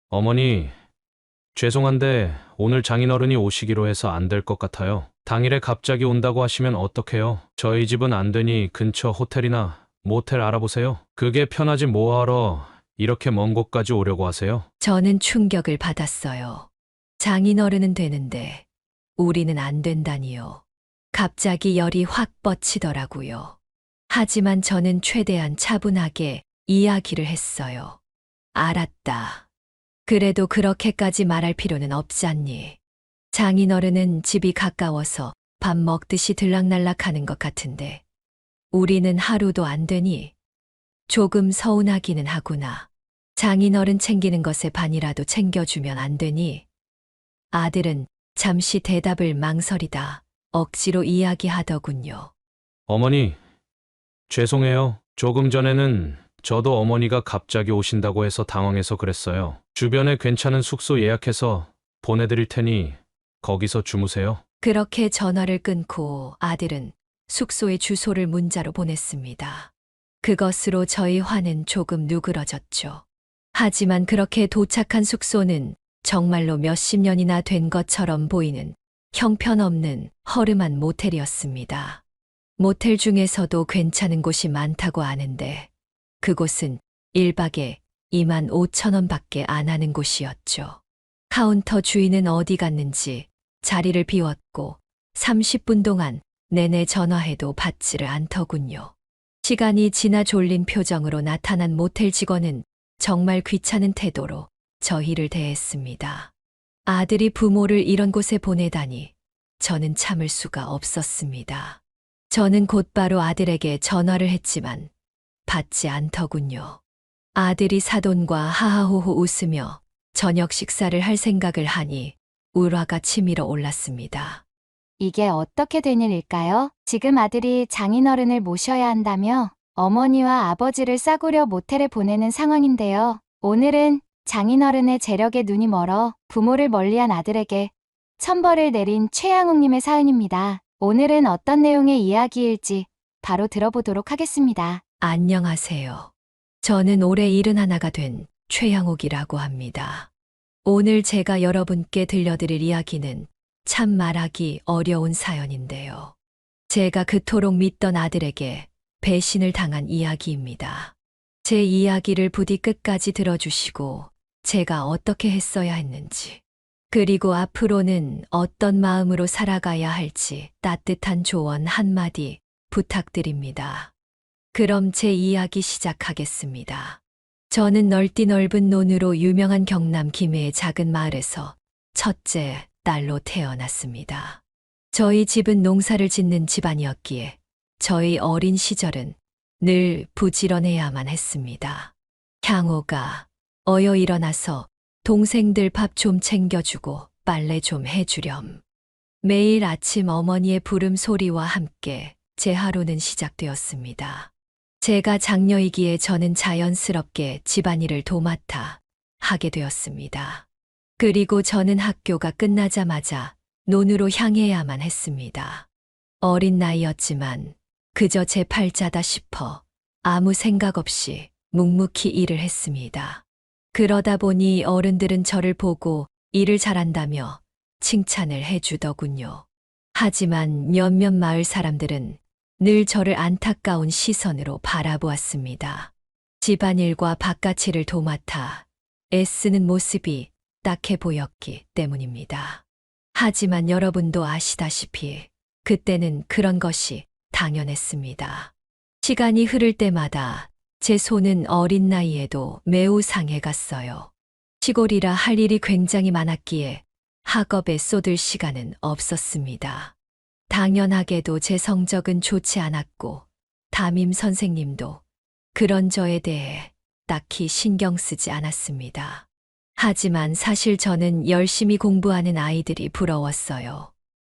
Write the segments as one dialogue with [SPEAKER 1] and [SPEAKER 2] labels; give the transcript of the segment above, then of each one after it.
[SPEAKER 1] 어머니, 죄송한데 오늘 장인어른이 오시기로 해서 안 될 것 같아요. 당일에 갑자기 온다고 하시면 어떡해요? 저희 집은 안 되니 근처 호텔이나 모텔 알아보세요. 그게 편하지 뭐하러 이렇게 먼 곳까지 오려고 하세요?
[SPEAKER 2] 저는 충격을 받았어요. 장인어른은 되는데 우리는 안 된다니요. 갑자기 열이 확 뻗치더라고요. 하지만 저는 최대한 차분하게 이야기를 했어요. 알았다. 그래도 그렇게까지 말할 필요는 없잖니. 장인어른은 집이 가까워서 밥 먹듯이 들락날락 하는 것 같은데 우리는 하루도 안 되니 조금 서운하기는 하구나. 장인어른 챙기는 것에 반이라도 챙겨주면 안 되니? 아들은 잠시 대답을 망설이다 억지로 이야기하더군요.
[SPEAKER 1] 어머니, 죄송해요. 조금 전에는 저도 어머니가 갑자기 오신다고 해서 당황해서 그랬어요. 주변에 괜찮은 숙소 예약해서 보내드릴 테니 거기서 주무세요.
[SPEAKER 2] 그렇게 전화를 끊고 아들은 숙소의 주소를 문자로 보냈습니다. 그것으로 저희 화는 조금 누그러졌죠. 하지만 그렇게 도착한 숙소는 정말로 몇십 년이나 된 것처럼 보이는 형편없는 허름한 모텔이었습니다. 모텔 중에서도 괜찮은 곳이 많다고 아는데 그곳은 1박에 2만 5천 원밖에 안 하는 곳이었죠. 카운터 주인은 어디 갔는지 자리를 비웠고 30분 동안 내내 전화해도 받지를 않더군요. 시간이 지나 졸린 표정으로 나타난 모텔 직원은 정말 귀찮은 태도로 저희를 대했습니다. 아들이 부모를 이런 곳에 보내다니 저는 참을 수가 없었습니다. 저는 곧바로 아들에게 전화를 했지만 받지 않더군요. 아들이 사돈과 하하호호 웃으며 저녁 식사를 할 생각을 하니 울화가 치밀어 올랐습니다.
[SPEAKER 3] 이게 어떻게 된 일일까요? 지금 아들이 장인어른을 모셔야 한다며 어머니와 아버지를 싸구려 모텔에 보내는 상황인데요. 오늘은 장인어른의 재력에 눈이 멀어 부모를 멀리한 아들에게 천벌을 내린 최양욱님의 사연입니다. 오늘은 어떤 내용의 이야기일지 바로 들어보도록 하겠습니다.
[SPEAKER 2] 안녕하세요. 저는 올해 71가 된 최양옥이라고 합니다. 오늘 제가 여러분께 들려드릴 이야기는 참 말하기 어려운 사연인데요. 제가 그토록 믿던 아들에게 배신을 당한 이야기입니다. 제 이야기를 부디 끝까지 들어주시고 제가 어떻게 했어야 했는지, 그리고 앞으로는 어떤 마음으로 살아가야 할지 따뜻한 조언 한마디 부탁드립니다. 그럼 제 이야기 시작하겠습니다. 저는 넓디 넓은 논으로 유명한 경남 김해의 작은 마을에서 첫째 딸로 태어났습니다. 저희 집은 농사를 짓는 집안이었기에 저희 어린 시절은 늘 부지런해야만 했습니다. 향호가 어여 일어나서 동생들 밥 좀 챙겨주고 빨래 좀 해주렴. 매일 아침 어머니의 부름 소리와 함께 제 하루는 시작되었습니다. 제가 장녀이기에 저는 자연스럽게 집안일을 도맡아 하게 되었습니다. 그리고 저는 학교가 끝나자마자 논으로 향해야만 했습니다. 어린 나이였지만 그저 제 팔자다 싶어 아무 생각 없이 묵묵히 일을 했습니다. 그러다 보니 어른들은 저를 보고 일을 잘한다며 칭찬을 해주더군요. 하지만 몇몇 마을 사람들은 늘 저를 안타까운 시선으로 바라보았습니다. 집안일과 바깥일을 도맡아 애쓰는 모습이 딱해 보였기 때문입니다. 하지만 여러분도 아시다시피 그때는 그런 것이 당연했습니다. 시간이 흐를 때마다 제 손은 어린 나이에도 매우 상해갔어요. 시골이라 할 일이 굉장히 많았기에 학업에 쏟을 시간은 없었습니다. 당연하게도 제 성적은 좋지 않았고 담임 선생님도 그런 저에 대해 딱히 신경 쓰지 않았습니다. 하지만 사실 저는 열심히 공부하는 아이들이 부러웠어요.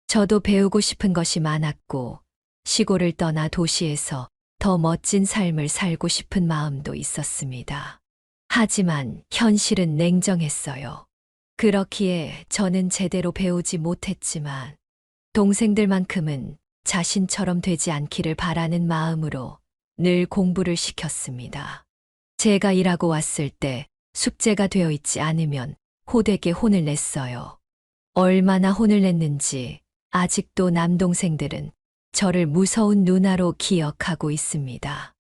[SPEAKER 2] 저도 배우고 싶은 것이 많았고 시골을 떠나 도시에서 더 멋진 삶을 살고 싶은 마음도 있었습니다. 하지만 현실은 냉정했어요. 그렇기에 저는 제대로 배우지 못했지만 동생들만큼은 자신처럼 되지 않기를 바라는 마음으로 늘 공부를 시켰습니다. 제가 일하고 왔을 때 숙제가 되어 있지 않으면 호되게 혼을 냈어요. 얼마나 혼을 냈는지 아직도 남동생들은 저를 무서운 누나로 기억하고 있습니다.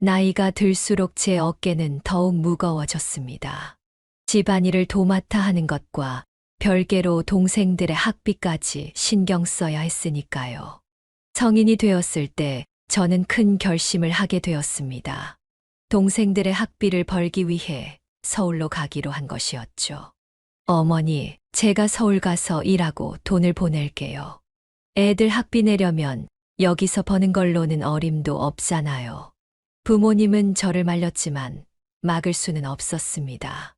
[SPEAKER 2] 나이가 들수록 제 어깨는 더욱 무거워졌습니다. 집안일을 도맡아 하는 것과 별개로 동생들의 학비까지 신경 써야 했으니까요. 성인이 되었을 때 저는 큰 결심을 하게 되었습니다. 동생들의 학비를 벌기 위해 서울로 가기로 한 것이었죠. 어머니, 제가 서울 가서 일하고 돈을 보낼게요. 애들 학비 내려면 여기서 버는 걸로는 어림도 없잖아요. 부모님은 저를 말렸지만 막을 수는 없었습니다.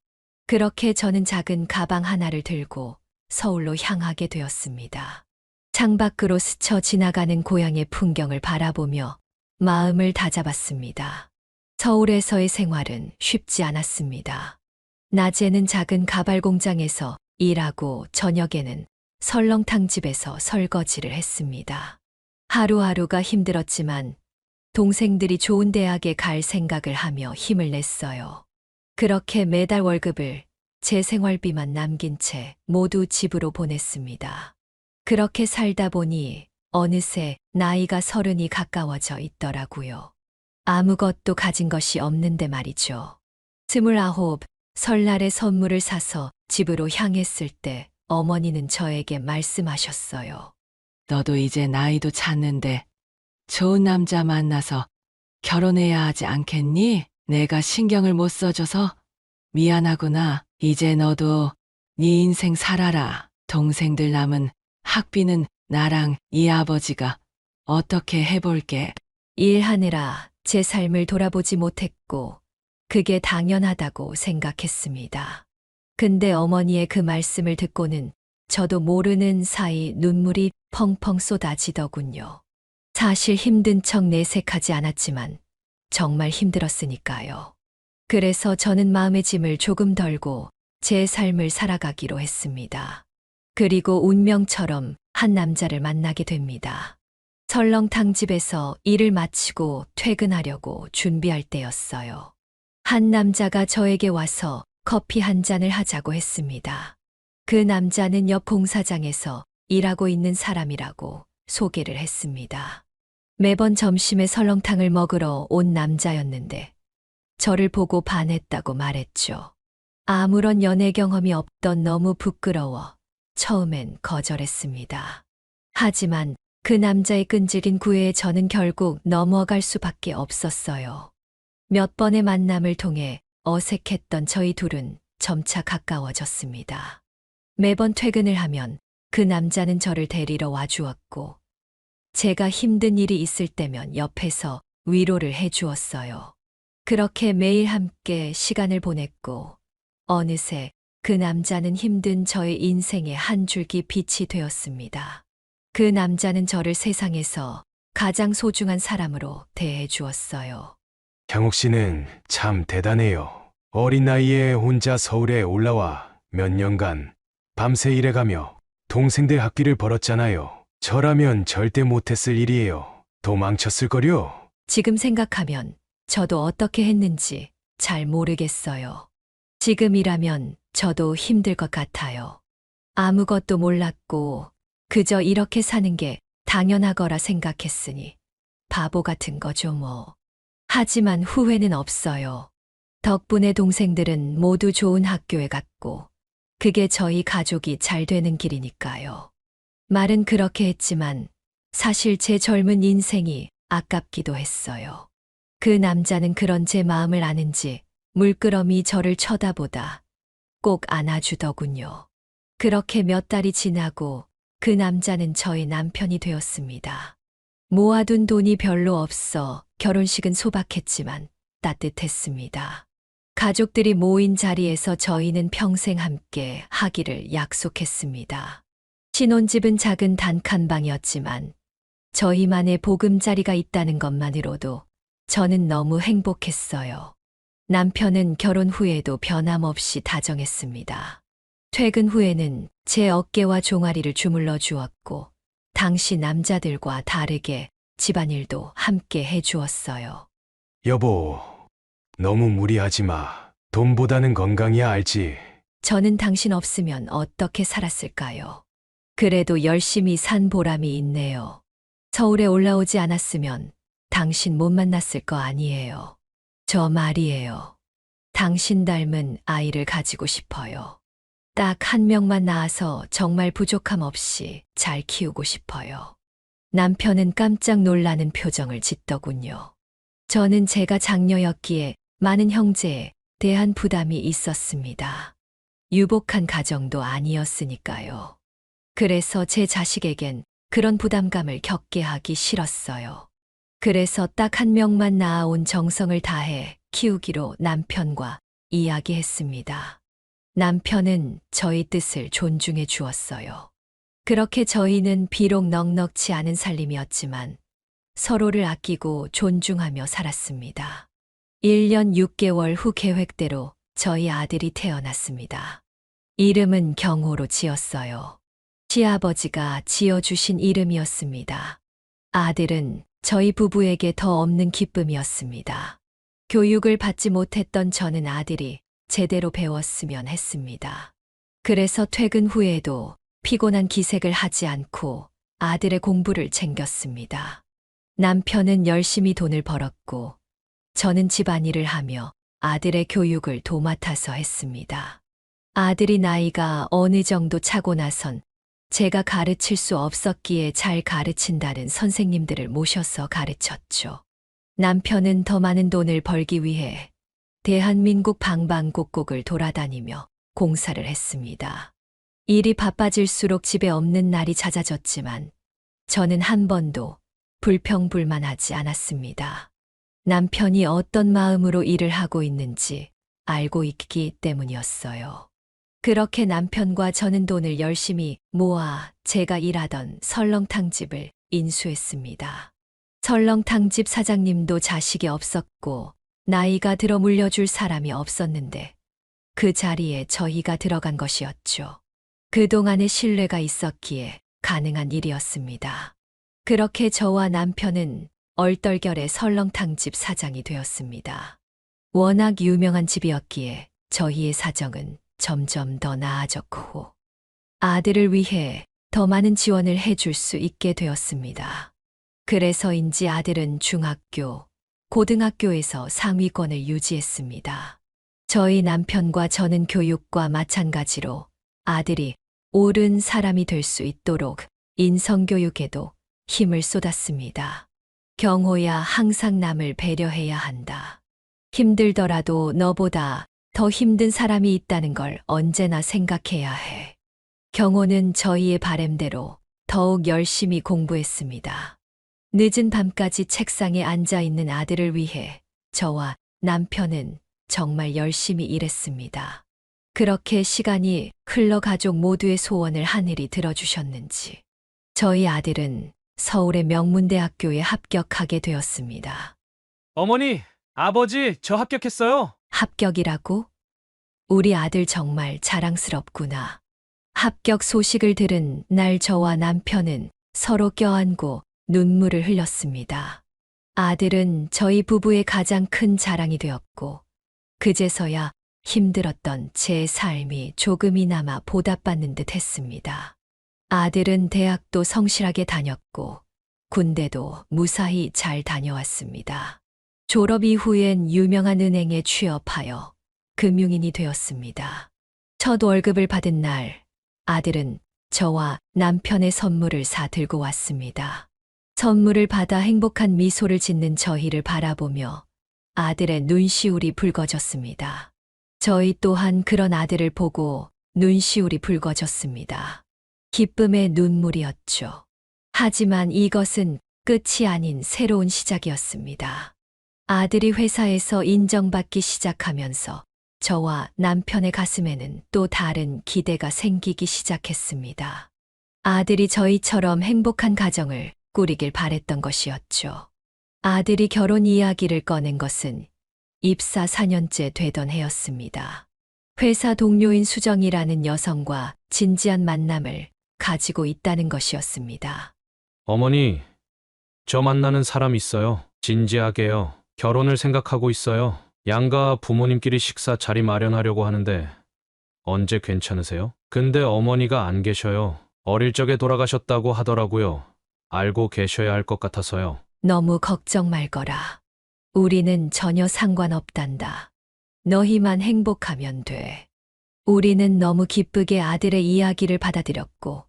[SPEAKER 2] 그렇게 저는 작은 가방 하나를 들고 서울로 향하게 되었습니다. 창밖으로 스쳐 지나가는 고향의 풍경을 바라보며 마음을 다잡았습니다. 서울에서의 생활은 쉽지 않았습니다. 낮에는 작은 가발 공장에서 일하고 저녁에는 설렁탕 집에서 설거지를 했습니다. 하루하루가 힘들었지만 동생들이 좋은 대학에 갈 생각을 하며 힘을 냈어요. 그렇게 매달 월급을 제 생활비만 남긴 채 모두 집으로 보냈습니다. 그렇게 살다 보니 어느새 나이가 30이 가까워져 있더라고요. 아무것도 가진 것이 없는데 말이죠. 29, 설날에 선물을 사서 집으로 향했을 때 어머니는 저에게 말씀하셨어요.
[SPEAKER 4] 너도 이제 나이도 찼는데 좋은 남자 만나서 결혼해야 하지 않겠니? 내가 신경을 못 써줘서 미안하구나. 이제 너도 네 인생 살아라. 동생들 남은 학비는 나랑 이 아버지가 어떻게 해볼게.
[SPEAKER 2] 일하느라 제 삶을 돌아보지 못했고 그게 당연하다고 생각했습니다. 근데 어머니의 그 말씀을 듣고는 저도 모르는 사이 눈물이 펑펑 쏟아지더군요. 사실 힘든 척 내색하지 않았지만 정말 힘들었으니까요. 그래서 저는 마음의 짐을 조금 덜고 제 삶을 살아가기로 했습니다. 그리고 운명처럼 한 남자를 만나게 됩니다. 설렁탕 집에서 일을 마치고 퇴근하려고 준비할 때였어요. 한 남자가 저에게 와서 커피 한 잔을 하자고 했습니다. 그 남자는 옆 공사장에서 일하고 있는 사람이라고 소개를 했습니다. 매번 점심에 설렁탕을 먹으러 온 남자였는데 저를 보고 반했다고 말했죠. 아무런 연애 경험이 없던 너무 부끄러워 처음엔 거절했습니다. 하지만 그 남자의 끈질긴 구애에 저는 결국 넘어갈 수밖에 없었어요. 몇 번의 만남을 통해 어색했던 저희 둘은 점차 가까워졌습니다. 매번 퇴근을 하면 그 남자는 저를 데리러 와주었고 제가 힘든 일이 있을 때면 옆에서 위로를 해주었어요. 그렇게 매일 함께 시간을 보냈고 어느새 그 남자는 힘든 저의 인생의 한 줄기 빛이 되었습니다. 그 남자는 저를 세상에서 가장 소중한 사람으로 대해 주었어요.
[SPEAKER 5] 향옥 씨는 참 대단해요. 어린 나이에 혼자 서울에 올라와 몇 년간 밤새 일해가며 동생들 학비를 벌었잖아요. 저라면 절대 못했을 일이에요. 도망쳤을걸요?
[SPEAKER 2] 지금 생각하면 저도 어떻게 했는지 잘 모르겠어요. 지금이라면 저도 힘들 것 같아요. 아무것도 몰랐고 그저 이렇게 사는 게 당연하거라 생각했으니 바보 같은 거죠 뭐. 하지만 후회는 없어요. 덕분에 동생들은 모두 좋은 학교에 갔고 그게 저희 가족이 잘 되는 길이니까요. 말은 그렇게 했지만 사실 제 젊은 인생이 아깝기도 했어요. 그 남자는 그런 제 마음을 아는지 물끄러미 저를 쳐다보다 꼭 안아주더군요. 그렇게 몇 달이 지나고 그 남자는 저의 남편이 되었습니다. 모아둔 돈이 별로 없어 결혼식은 소박했지만 따뜻했습니다. 가족들이 모인 자리에서 저희는 평생 함께 하기를 약속했습니다. 신혼집은 작은 단칸방이었지만 저희만의 보금자리가 있다는 것만으로도 저는 너무 행복했어요. 남편은 결혼 후에도 변함없이 다정했습니다. 퇴근 후에는 제 어깨와 종아리를 주물러 주었고 당시 남자들과 다르게 집안일도 함께 해주었어요.
[SPEAKER 5] 여보, 너무 무리하지 마. 돈보다는 건강이야 알지.
[SPEAKER 2] 저는 당신 없으면 어떻게 살았을까요? 그래도 열심히 산 보람이 있네요. 서울에 올라오지 않았으면 당신 못 만났을 거 아니에요. 저 말이에요. 당신 닮은 아이를 가지고 싶어요. 딱 한 명만 낳아서 정말 부족함 없이 잘 키우고 싶어요. 남편은 깜짝 놀라는 표정을 짓더군요. 저는 제가 장녀였기에 많은 형제에 대한 부담이 있었습니다. 유복한 가정도 아니었으니까요. 그래서 제 자식에겐 그런 부담감을 겪게 하기 싫었어요. 그래서 딱 한 명만 낳아온 정성을 다해 키우기로 남편과 이야기했습니다. 남편은 저희 뜻을 존중해 주었어요. 그렇게 저희는 비록 넉넉지 않은 살림이었지만 서로를 아끼고 존중하며 살았습니다. 1년 6개월 후 계획대로 저희 아들이 태어났습니다. 이름은 경호로 지었어요. 시아버지가 지어주신 이름이었습니다. 아들은 저희 부부에게 더 없는 기쁨이었습니다. 교육을 받지 못했던 저는 아들이 제대로 배웠으면 했습니다. 그래서 퇴근 후에도 피곤한 기색을 하지 않고 아들의 공부를 챙겼습니다. 남편은 열심히 돈을 벌었고 저는 집안일을 하며 아들의 교육을 도맡아서 했습니다. 아들이 나이가 어느 정도 차고 나선 제가 가르칠 수 없었기에 잘 가르친다는 선생님들을 모셔서 가르쳤죠. 남편은 더 많은 돈을 벌기 위해 대한민국 방방곡곡을 돌아다니며 공사를 했습니다. 일이 바빠질수록 집에 없는 날이 잦아졌지만 저는 한 번도 불평불만하지 않았습니다. 남편이 어떤 마음으로 일을 하고 있는지 알고 있기 때문이었어요. 그렇게 남편과 저는 돈을 열심히 모아 제가 일하던 설렁탕집을 인수했습니다. 설렁탕집 사장님도 자식이 없었고 나이가 들어 물려줄 사람이 없었는데 그 자리에 저희가 들어간 것이었죠. 그동안의 신뢰가 있었기에 가능한 일이었습니다. 그렇게 저와 남편은 얼떨결에 설렁탕집 사장이 되었습니다. 워낙 유명한 집이었기에 저희의 사정은 점점 더 나아졌고 아들을 위해 더 많은 지원을 해줄 수 있게 되었습니다. 그래서인지 아들은 중학교, 고등학교에서 상위권을 유지했습니다. 저희 남편과 저는 교육과 마찬가지로 아들이 옳은 사람이 될 수 있도록 인성교육에도 힘을 쏟았습니다. 경호야, 항상 남을 배려해야 한다. 힘들더라도 너보다 더 힘든 사람이 있다는 걸 언제나 생각해야 해. 경호는 저희의 바램대로 더욱 열심히 공부했습니다. 늦은 밤까지 책상에 앉아 있는 아들을 위해 저와 남편은 정말 열심히 일했습니다. 그렇게 시간이 흘러 가족 모두의 소원을 하늘이 들어주셨는지 저희 아들은 서울의 명문대학교에 합격하게 되었습니다.
[SPEAKER 1] 어머니, 아버지, 저 합격했어요.
[SPEAKER 2] 합격이라고? 우리 아들 정말 자랑스럽구나. 합격 소식을 들은 날 저와 남편은 서로 껴안고 눈물을 흘렸습니다. 아들은 저희 부부의 가장 큰 자랑이 되었고, 그제서야 힘들었던 제 삶이 조금이나마 보답받는 듯 했습니다. 아들은 대학도 성실하게 다녔고, 군대도 무사히 잘 다녀왔습니다. 졸업 이후엔 유명한 은행에 취업하여 금융인이 되었습니다. 첫 월급을 받은 날, 아들은 저와 남편의 선물을 사 들고 왔습니다. 선물을 받아 행복한 미소를 짓는 저희를 바라보며 아들의 눈시울이 붉어졌습니다. 저희 또한 그런 아들을 보고 눈시울이 붉어졌습니다. 기쁨의 눈물이었죠. 하지만 이것은 끝이 아닌 새로운 시작이었습니다. 아들이 회사에서 인정받기 시작하면서 저와 남편의 가슴에는 또 다른 기대가 생기기 시작했습니다. 아들이 저희처럼 행복한 가정을 꾸리길 바랬던 것이었죠. 아들이 결혼 이야기를 꺼낸 것은 입사 4년째 되던 해였습니다. 회사 동료인 수정이라는 여성과 진지한 만남을 가지고 있다는 것이었습니다.
[SPEAKER 1] 어머니, 저 만나는 사람 있어요. 진지하게요. 결혼을 생각하고 있어요. 양가 부모님끼리 식사 자리 마련하려고 하는데 언제 괜찮으세요? 근데 어머니가 안 계셔요. 어릴 적에 돌아가셨다고 하더라고요. 알고 계셔야 할 것 같아서요.
[SPEAKER 2] 너무 걱정 말거라. 우리는 전혀 상관없단다. 너희만 행복하면 돼. 우리는 너무 기쁘게 아들의 이야기를 받아들였고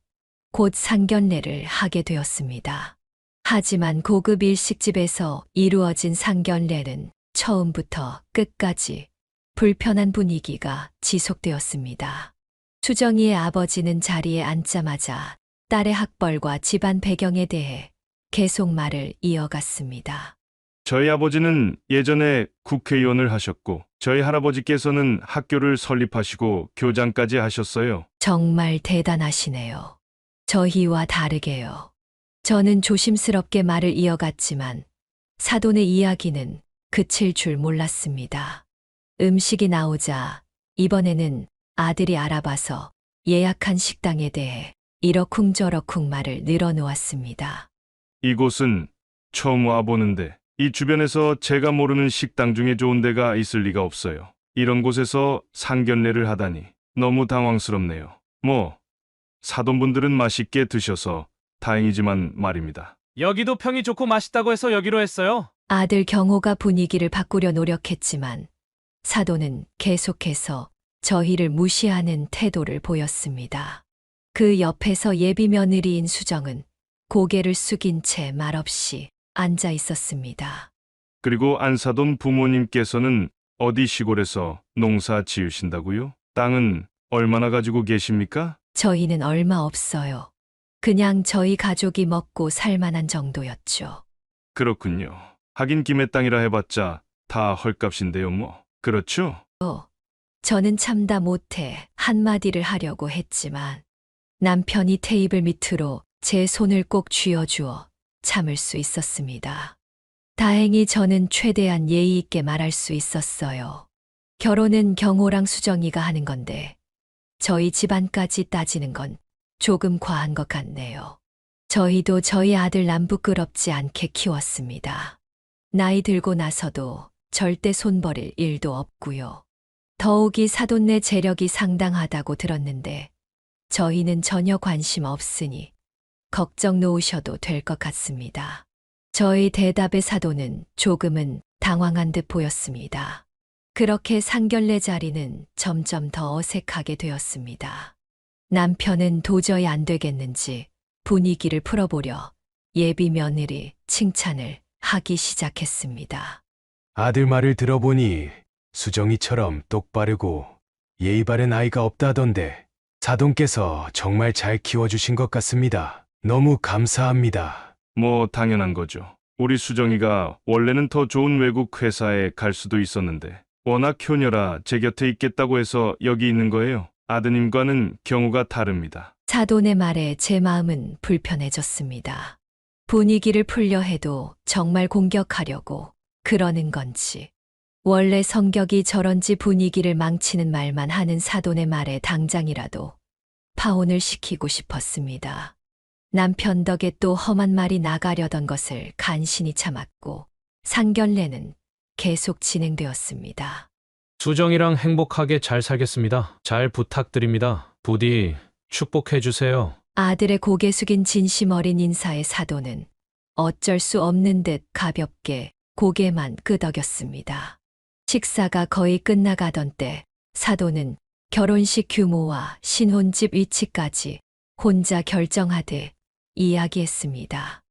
[SPEAKER 2] 곧 상견례를 하게 되었습니다. 하지만 고급 일식집에서 이루어진 상견례는 처음부터 끝까지 불편한 분위기가 지속되었습니다. 수정이의 아버지는 자리에 앉자마자 딸의 학벌과 집안 배경에 대해 계속 말을 이어갔습니다.
[SPEAKER 6] 저희 아버지는 예전에 국회의원을 하셨고, 저희 할아버지께서는 학교를 설립하시고 교장까지 하셨어요.
[SPEAKER 2] 정말 대단하시네요. 저희와 다르게요. 저는 조심스럽게 말을 이어갔지만 사돈의 이야기는 그칠 줄 몰랐습니다. 음식이 나오자 이번에는 아들이 알아봐서 예약한 식당에 대해 이러쿵저러쿵 말을 늘어놓았습니다.
[SPEAKER 6] 이곳은 처음 와보는데, 이 주변에서 제가 모르는 식당 중에 좋은 데가 있을 리가 없어요. 이런 곳에서 상견례를 하다니 너무 당황스럽네요. 사돈분들은 맛있게 드셔서 다행이지만 말입니다.
[SPEAKER 1] 여기도 평이 좋고 맛있다고 해서 여기로 했어요.
[SPEAKER 2] 아들 경호가 분위기를 바꾸려 노력했지만 사돈은 계속해서 저희를 무시하는 태도를 보였습니다. 그 옆에서 예비 며느리인 수정은 고개를 숙인 채 말없이 앉아 있었습니다.
[SPEAKER 6] 그리고 안사돈 부모님께서는 어디 시골에서 농사 지으신다고요? 땅은 얼마나 가지고 계십니까?
[SPEAKER 2] 저희는 얼마 없어요. 그냥 저희 가족이 먹고 살 만한 정도였죠.
[SPEAKER 6] 그렇군요. 하긴 김해 땅이라 해봤자 다 헐값인데요, 그렇죠?
[SPEAKER 2] 저는 참다 못해 한마디를 하려고 했지만 남편이 테이블 밑으로 제 손을 꼭 쥐어주어 참을 수 있었습니다. 다행히 저는 최대한 예의 있게 말할 수 있었어요. 결혼은 경호랑 수정이가 하는 건데 저희 집안까지 따지는 건 조금 과한 것 같네요. 저희도 저희 아들 남 부끄럽지 않게 키웠습니다. 나이 들고 나서도 절대 손버릴 일도 없고요. 더욱이 사돈네 재력이 상당하다고 들었는데 저희는 전혀 관심 없으니 걱정 놓으셔도 될 것 같습니다. 저의 대답에 사돈은 조금은 당황한 듯 보였습니다. 그렇게 상견례 자리는 점점 더 어색하게 되었습니다. 남편은 도저히 안 되겠는지 분위기를 풀어보려 예비 며느리 칭찬을 하기 시작했습니다.
[SPEAKER 5] 아들 말을 들어보니 수정이처럼 똑바르고 예의 바른 아이가 없다던데 사돈께서 정말 잘 키워주신 것 같습니다. 너무 감사합니다.
[SPEAKER 6] 당연한 거죠. 우리 수정이가 원래는 더 좋은 외국 회사에 갈 수도 있었는데 워낙 효녀라 제 곁에 있겠다고 해서 여기 있는 거예요. 아드님과는 경우가 다릅니다.
[SPEAKER 2] 사돈의 말에 제 마음은 불편해졌습니다. 분위기를 풀려 해도 정말 공격하려고 그러는 건지, 원래 성격이 저런지 분위기를 망치는 말만 하는 사돈의 말에 당장이라도 파혼을 시키고 싶었습니다. 남편 덕에 또 험한 말이 나가려던 것을 간신히 참았고 상견례는 계속 진행되었습니다.
[SPEAKER 1] 수정이랑 행복하게 잘 살겠습니다. 잘 부탁드립니다. 부디 축복해 주세요.
[SPEAKER 2] 아들의 고개 숙인 진심 어린 인사에 사돈은 어쩔 수 없는 듯 가볍게 고개만 끄덕였습니다. 식사가 거의 끝나가던 때 사돈은 결혼식 규모와 신혼집 위치까지 혼자 결정하듯 이야기했습니다.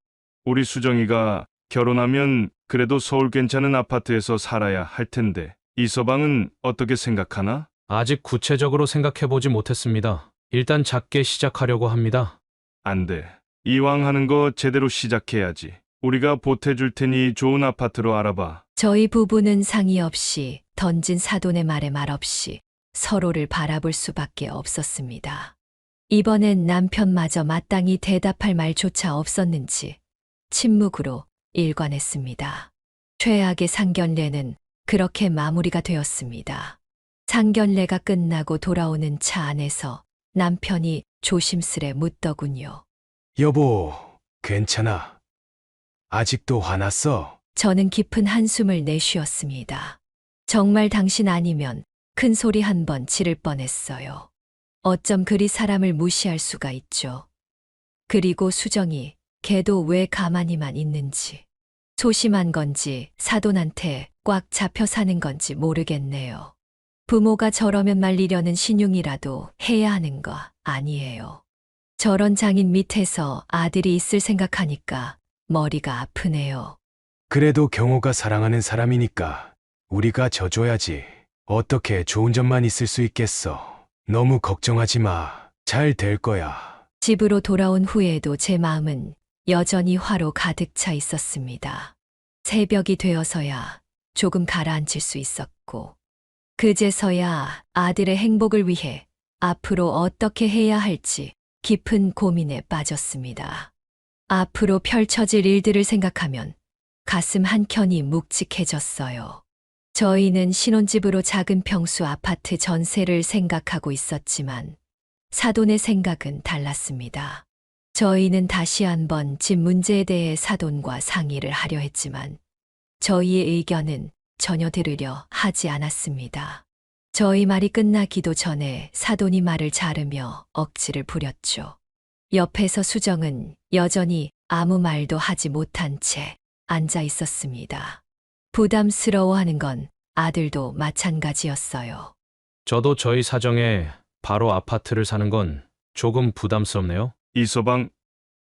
[SPEAKER 6] 우리 수정이가 결혼하면 그래도 서울 괜찮은 아파트에서 살아야 할 텐데 이 서방은 어떻게 생각하나?
[SPEAKER 1] 아직 구체적으로 생각해보지 못했습니다. 일단 작게 시작하려고 합니다.
[SPEAKER 6] 안 돼. 이왕 하는 거 제대로 시작해야지. 우리가 보태줄 테니 좋은 아파트로 알아봐.
[SPEAKER 2] 저희 부부는 상의 없이 던진 사돈의 말에 말없이 서로를 바라볼 수밖에 없었습니다. 이번엔 남편마저 마땅히 대답할 말조차 없었는지 침묵으로 일관했습니다. 최악의 상견례는 그렇게 마무리가 되었습니다. 상견례가 끝나고 돌아오는 차 안에서 남편이 조심스레 묻더군요.
[SPEAKER 5] 여보, 괜찮아? 아직도 화났어?
[SPEAKER 2] 저는 깊은 한숨을 내쉬었습니다. 정말 당신 아니면 큰 소리 한 번 지를 뻔했어요. 어쩜 그리 사람을 무시할 수가 있죠. 그리고 수정이 걔도 왜 가만히만 있는지. 소심한 건지 사돈한테 꽉 잡혀 사는 건지 모르겠네요. 부모가 저러면 말리려는 신용이라도 해야 하는 거 아니에요. 저런 장인 밑에서 아들이 있을 생각하니까 머리가 아프네요.
[SPEAKER 5] 그래도 경호가 사랑하는 사람이니까 우리가 져줘야지. 어떻게 좋은 점만 있을 수 있겠어. 너무 걱정하지 마. 잘 될 거야.
[SPEAKER 2] 집으로 돌아온 후에도 제 마음은 여전히 화로 가득 차 있었습니다. 새벽이 되어서야 조금 가라앉힐 수 있었고, 그제서야 아들의 행복을 위해 앞으로 어떻게 해야 할지 깊은 고민에 빠졌습니다. 앞으로 펼쳐질 일들을 생각하면 가슴 한켠이 묵직해졌어요. 저희는 신혼집으로 작은 평수 아파트 전세를 생각하고 있었지만 사돈의 생각은 달랐습니다. 저희는 다시 한번 집 문제에 대해 사돈과 상의를 하려 했지만 저희의 의견은 전혀 들으려 하지 않았습니다. 저희 말이 끝나기도 전에 사돈이 말을 자르며 억지를 부렸죠. 옆에서 수정은 여전히 아무 말도 하지 못한 채 앉아 있었습니다. 부담스러워하는 건 아들도 마찬가지였어요.
[SPEAKER 1] 저도 저희 사정에 바로 아파트를 사는 건 조금 부담스럽네요.
[SPEAKER 6] 이서방,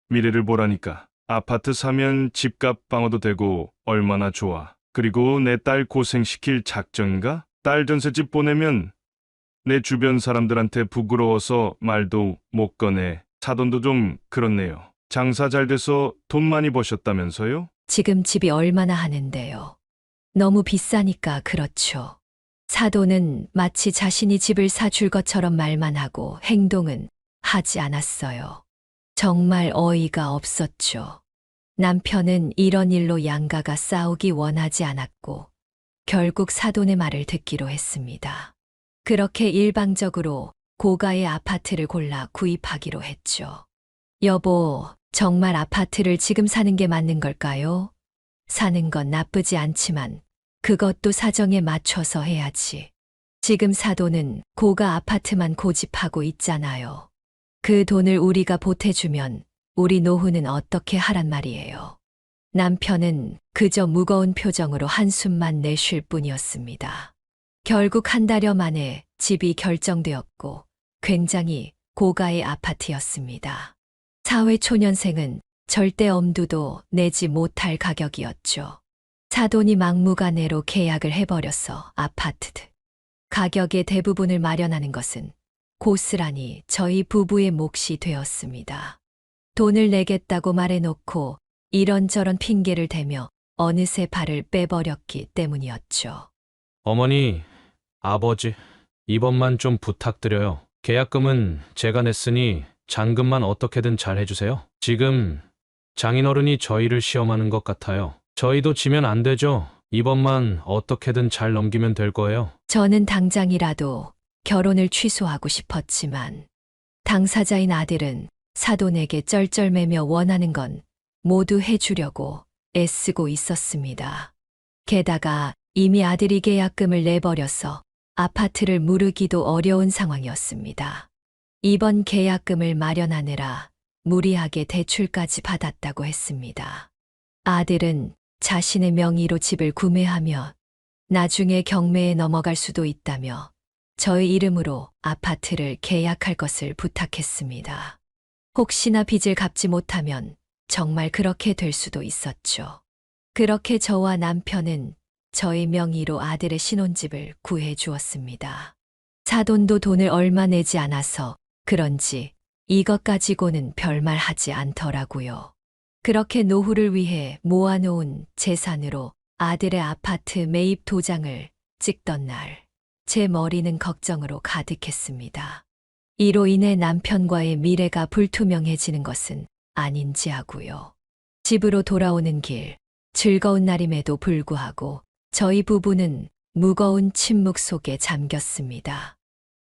[SPEAKER 6] 미래를 보라니까. 아파트 사면 집값 방어도 되고 얼마나 좋아. 그리고 내 딸 고생시킬 작정인가? 딸 전셋집 보내면 내 주변 사람들한테 부끄러워서 말도 못 꺼내. 사돈도 좀 그렇네요. 장사 잘 돼서 돈 많이 버셨다면서요?
[SPEAKER 2] 지금 집이 얼마나 하는데요. 너무 비싸니까 그렇죠. 사돈은 마치 자신이 집을 사줄 것처럼 말만 하고 행동은 하지 않았어요. 정말 어이가 없었죠. 남편은 이런 일로 양가가 싸우기 원하지 않았고 결국 사돈의 말을 듣기로 했습니다. 그렇게 일방적으로 고가의 아파트를 골라 구입하기로 했죠. 여보, 정말 아파트를 지금 사는 게 맞는 걸까요? 사는 건 나쁘지 않지만 그것도 사정에 맞춰서 해야지. 지금 사돈은 고가 아파트만 고집하고 있잖아요. 그 돈을 우리가 보태주면 우리 노후는 어떻게 하란 말이에요. 남편은 그저 무거운 표정으로 한숨만 내쉴 뿐이었습니다. 결국 한 달여 만에 집이 결정되었고 굉장히 고가의 아파트였습니다. 사회초년생은 절대 엄두도 내지 못할 가격이었죠. 사돈이 막무가내로 계약을 해버려서 아파트 가격의 대부분을 마련하는 것은 고스란히 저희 부부의 몫이 되었습니다. 돈을 내겠다고 말해놓고 이런저런 핑계를 대며 어느새 발을 빼버렸기 때문이었죠.
[SPEAKER 1] 어머니, 아버지, 이번만 좀 부탁드려요. 계약금은 제가 냈으니 잔금만 어떻게든 잘 해주세요. 지금 장인어른이 저희를 시험하는 것 같아요. 저희도 지면 안 되죠. 이번만 어떻게든 잘 넘기면 될 거예요.
[SPEAKER 2] 저는 당장이라도 결혼을 취소하고 싶었지만 당사자인 아들은 사돈에게 쩔쩔매며 원하는 건 모두 해주려고 애쓰고 있었습니다. 게다가 이미 아들이 계약금을 내버려서 아파트를 무르기도 어려운 상황이었습니다. 이번 계약금을 마련하느라 무리하게 대출까지 받았다고 했습니다. 아들은 자신의 명의로 집을 구매하며 나중에 경매에 넘어갈 수도 있다며 저의 이름으로 아파트를 계약할 것을 부탁했습니다. 혹시나 빚을 갚지 못하면 정말 그렇게 될 수도 있었죠. 그렇게 저와 남편은 저의 명의로 아들의 신혼집을 구해 주었습니다. 사돈도 돈을 얼마 내지 않아서 그런지 이것 가지고는 별말 하지 않더라고요. 그렇게 노후를 위해 모아놓은 재산으로 아들의 아파트 매입 도장을 찍던 날, 제 머리는 걱정으로 가득했습니다. 이로 인해 남편과의 미래가 불투명해지는 것은 아닌지 하고요. 집으로 돌아오는 길, 즐거운 날임에도 불구하고 저희 부부는 무거운 침묵 속에 잠겼습니다.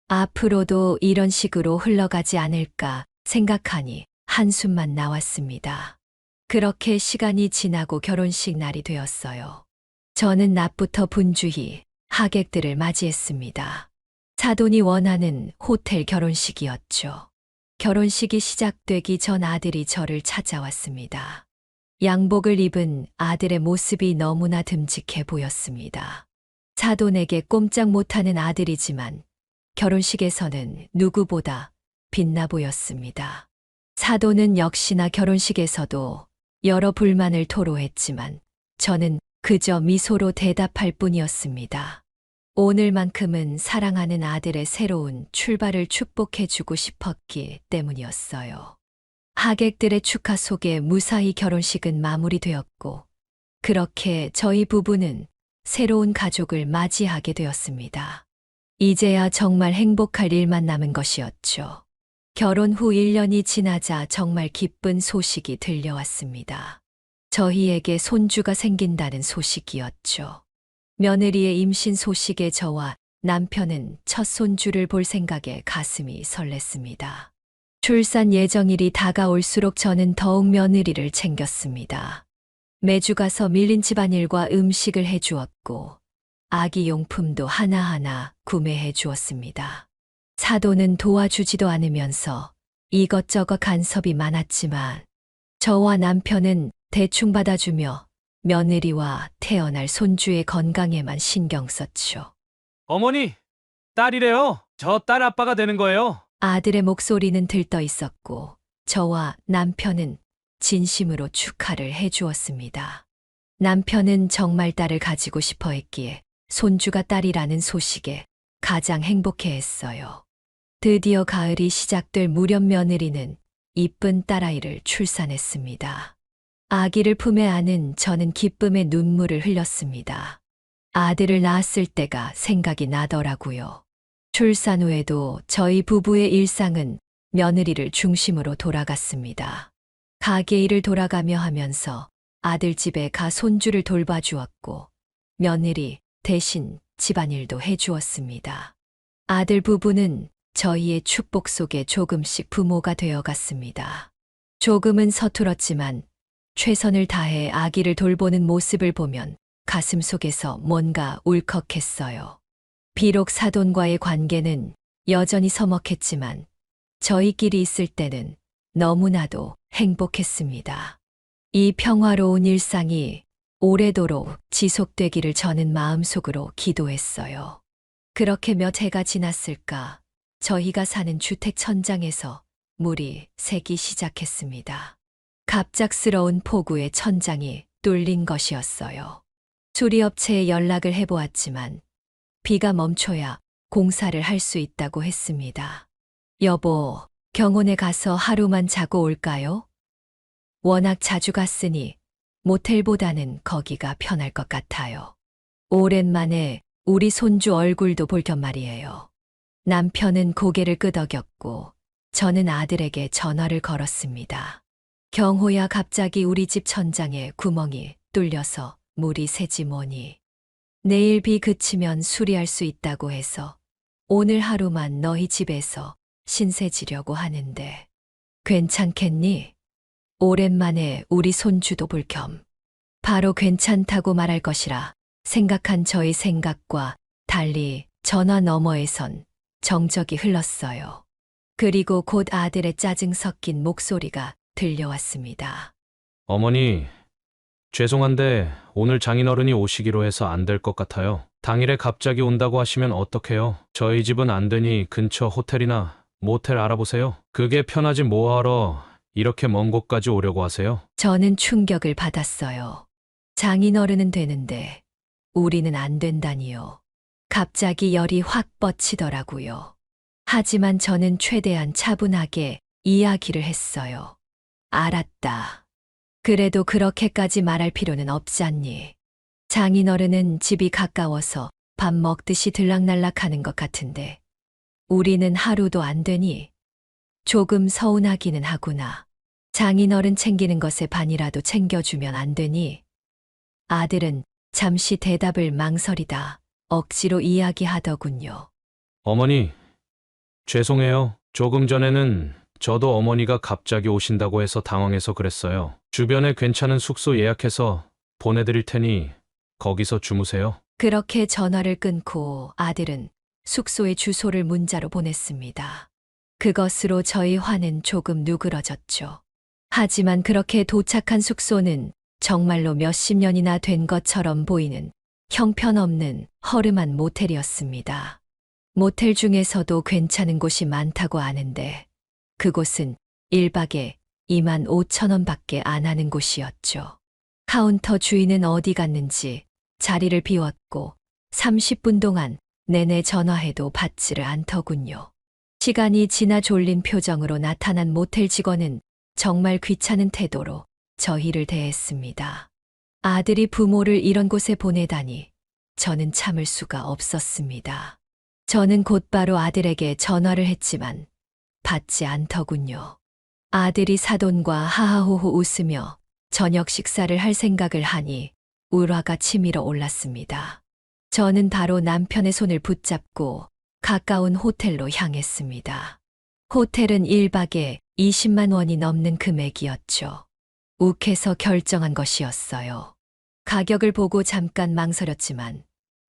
[SPEAKER 2] 앞으로도 이런 식으로 흘러가지 않을까 생각하니 한숨만 나왔습니다. 그렇게 시간이 지나고 결혼식 날이 되었어요. 저는 낮부터 분주히 하객들을 맞이했습니다. 사돈이 원하는 호텔 결혼식이었죠. 결혼식이 시작되기 전 아들이 저를 찾아왔습니다. 양복을 입은 아들의 모습이 너무나 듬직해 보였습니다. 사돈에게 꼼짝 못하는 아들이지만 결혼식에서는 누구보다 빛나 보였습니다. 사돈은 역시나 결혼식에서도 여러 불만을 토로했지만 저는 그저 미소로 대답할 뿐이었습니다. 오늘만큼은 사랑하는 아들의 새로운 출발을 축복해주고 싶었기 때문이었어요. 하객들의 축하 속에 무사히 결혼식은 마무리되었고, 그렇게 저희 부부는 새로운 가족을 맞이하게 되었습니다. 이제야 정말 행복할 일만 남은 것이었죠. 결혼 후 1년이 지나자 정말 기쁜 소식이 들려왔습니다. 저희에게 손주가 생긴다는 소식이었죠. 며느리의 임신 소식에 저와 남편은 첫 손주를 볼 생각에 가슴이 설렜습니다. 출산 예정일이 다가올수록 저는 더욱 며느리를 챙겼습니다. 매주 가서 밀린 집안일과 음식을 해주었고, 아기 용품도 하나하나 구매해 주었습니다. 사돈은 도와주지도 않으면서 이것저것 간섭이 많았지만 저와 남편은 대충 받아주며 며느리와 태어날 손주의 건강에만 신경 썼죠.
[SPEAKER 1] 어머니, 딸이래요. 저 딸 아빠가 되는 거예요.
[SPEAKER 2] 아들의 목소리는 들떠 있었고 저와 남편은 진심으로 축하를 해 주었습니다. 남편은 정말 딸을 가지고 싶어 했기에 손주가 딸이라는 소식에 가장 행복해 했어요. 드디어 가을이 시작될 무렵 며느리는 이쁜 딸아이를 출산했습니다. 아기를 품에 안은 저는 기쁨의 눈물을 흘렸습니다. 아들을 낳았을 때가 생각이 나더라고요. 출산 후에도 저희 부부의 일상은 며느리를 중심으로 돌아갔습니다. 가게 일을 돌아가며 하면서 아들 집에 가 손주를 돌봐주었고 며느리 대신 집안일도 해주었습니다. 아들 부부는 저희의 축복 속에 조금씩 부모가 되어갔습니다. 조금은 서툴었지만 최선을 다해 아기를 돌보는 모습을 보면 가슴 속에서 뭔가 울컥했어요. 비록 사돈과의 관계는 여전히 서먹했지만 저희끼리 있을 때는 너무나도 행복했습니다. 이 평화로운 일상이 오래도록 지속되기를 저는 마음속으로 기도했어요. 그렇게 몇 해가 지났을까 저희가 사는 주택 천장에서 물이 새기 시작했습니다. 갑작스러운 폭우에 천장이 뚫린 것이었어요. 수리업체에 연락을 해보았지만 비가 멈춰야 공사를 할 수 있다고 했습니다. 여보, 경운에 가서 하루만 자고 올까요? 워낙 자주 갔으니 모텔보다는 거기가 편할 것 같아요. 오랜만에 우리 손주 얼굴도 볼 겸 말이에요. 남편은 고개를 끄덕였고 저는 아들에게 전화를 걸었습니다. 경호야, 갑자기 우리 집 천장에 구멍이 뚫려서 물이 새지 뭐니. 내일 비 그치면 수리할 수 있다고 해서 오늘 하루만 너희 집에서 신세 지려고 하는데 괜찮겠니? 오랜만에 우리 손주도 볼 겸. 바로 괜찮다고 말할 것이라 생각한 저의 생각과 달리 전화 너머에선 정적이 흘렀어요. 그리고 곧 아들의 짜증 섞인 목소리가 들려왔습니다.
[SPEAKER 1] 어머니, 죄송한데 오늘 장인어른이 오시기로 해서 안 될 것 같아요. 당일에 갑자기 온다고 하시면 어떡해요? 저희 집은 안 되니 근처 호텔이나 모텔 알아보세요. 그게 편하지 뭐하러 이렇게 먼 곳까지 오려고 하세요?
[SPEAKER 2] 저는 충격을 받았어요. 장인어른은 되는데 우리는 안 된다니요. 갑자기 열이 확 뻗치더라고요. 하지만 저는 최대한 차분하게 이야기를 했어요. 알았다. 그래도 그렇게까지 말할 필요는 없잖니. 장인어른은 집이 가까워서 밥 먹듯이 들락날락하는 것 같은데 우리는 하루도 안 되니 조금 서운하기는 하구나. 장인어른 챙기는 것에 반이라도 챙겨주면 안 되니? 아들은 잠시 대답을 망설이다 억지로 이야기하더군요.
[SPEAKER 1] 어머니, 죄송해요. 조금 전에는 저도 어머니가 갑자기 오신다고 해서 당황해서 그랬어요. 주변에 괜찮은 숙소 예약해서 보내드릴 테니 거기서 주무세요.
[SPEAKER 2] 그렇게 전화를 끊고 아들은 숙소의 주소를 문자로 보냈습니다. 그것으로 저희 화는 조금 누그러졌죠. 하지만 그렇게 도착한 숙소는 정말로 몇십 년이나 된 것처럼 보이는 형편없는 허름한 모텔이었습니다. 모텔 중에서도 괜찮은 곳이 많다고 아는데 그곳은 1박에 2만 5천 원밖에 안 하는 곳이었죠. 카운터 주인은 어디 갔는지 자리를 비웠고 30분 동안 내내 전화해도 받지를 않더군요. 시간이 지나 졸린 표정으로 나타난 모텔 직원은 정말 귀찮은 태도로 저희를 대했습니다. 아들이 부모를 이런 곳에 보내다니 저는 참을 수가 없었습니다. 저는 곧바로 아들에게 전화를 했지만 받지 않더군요. 아들이 사돈과 하하호호 웃으며 저녁 식사를 할 생각을 하니 울화가 치밀어 올랐습니다. 저는 바로 남편의 손을 붙잡고 가까운 호텔로 향했습니다. 호텔은 1박에 20만 원이 넘는 금액이었죠. 욱해서 결정한 것이었어요. 가격을 보고 잠깐 망설였지만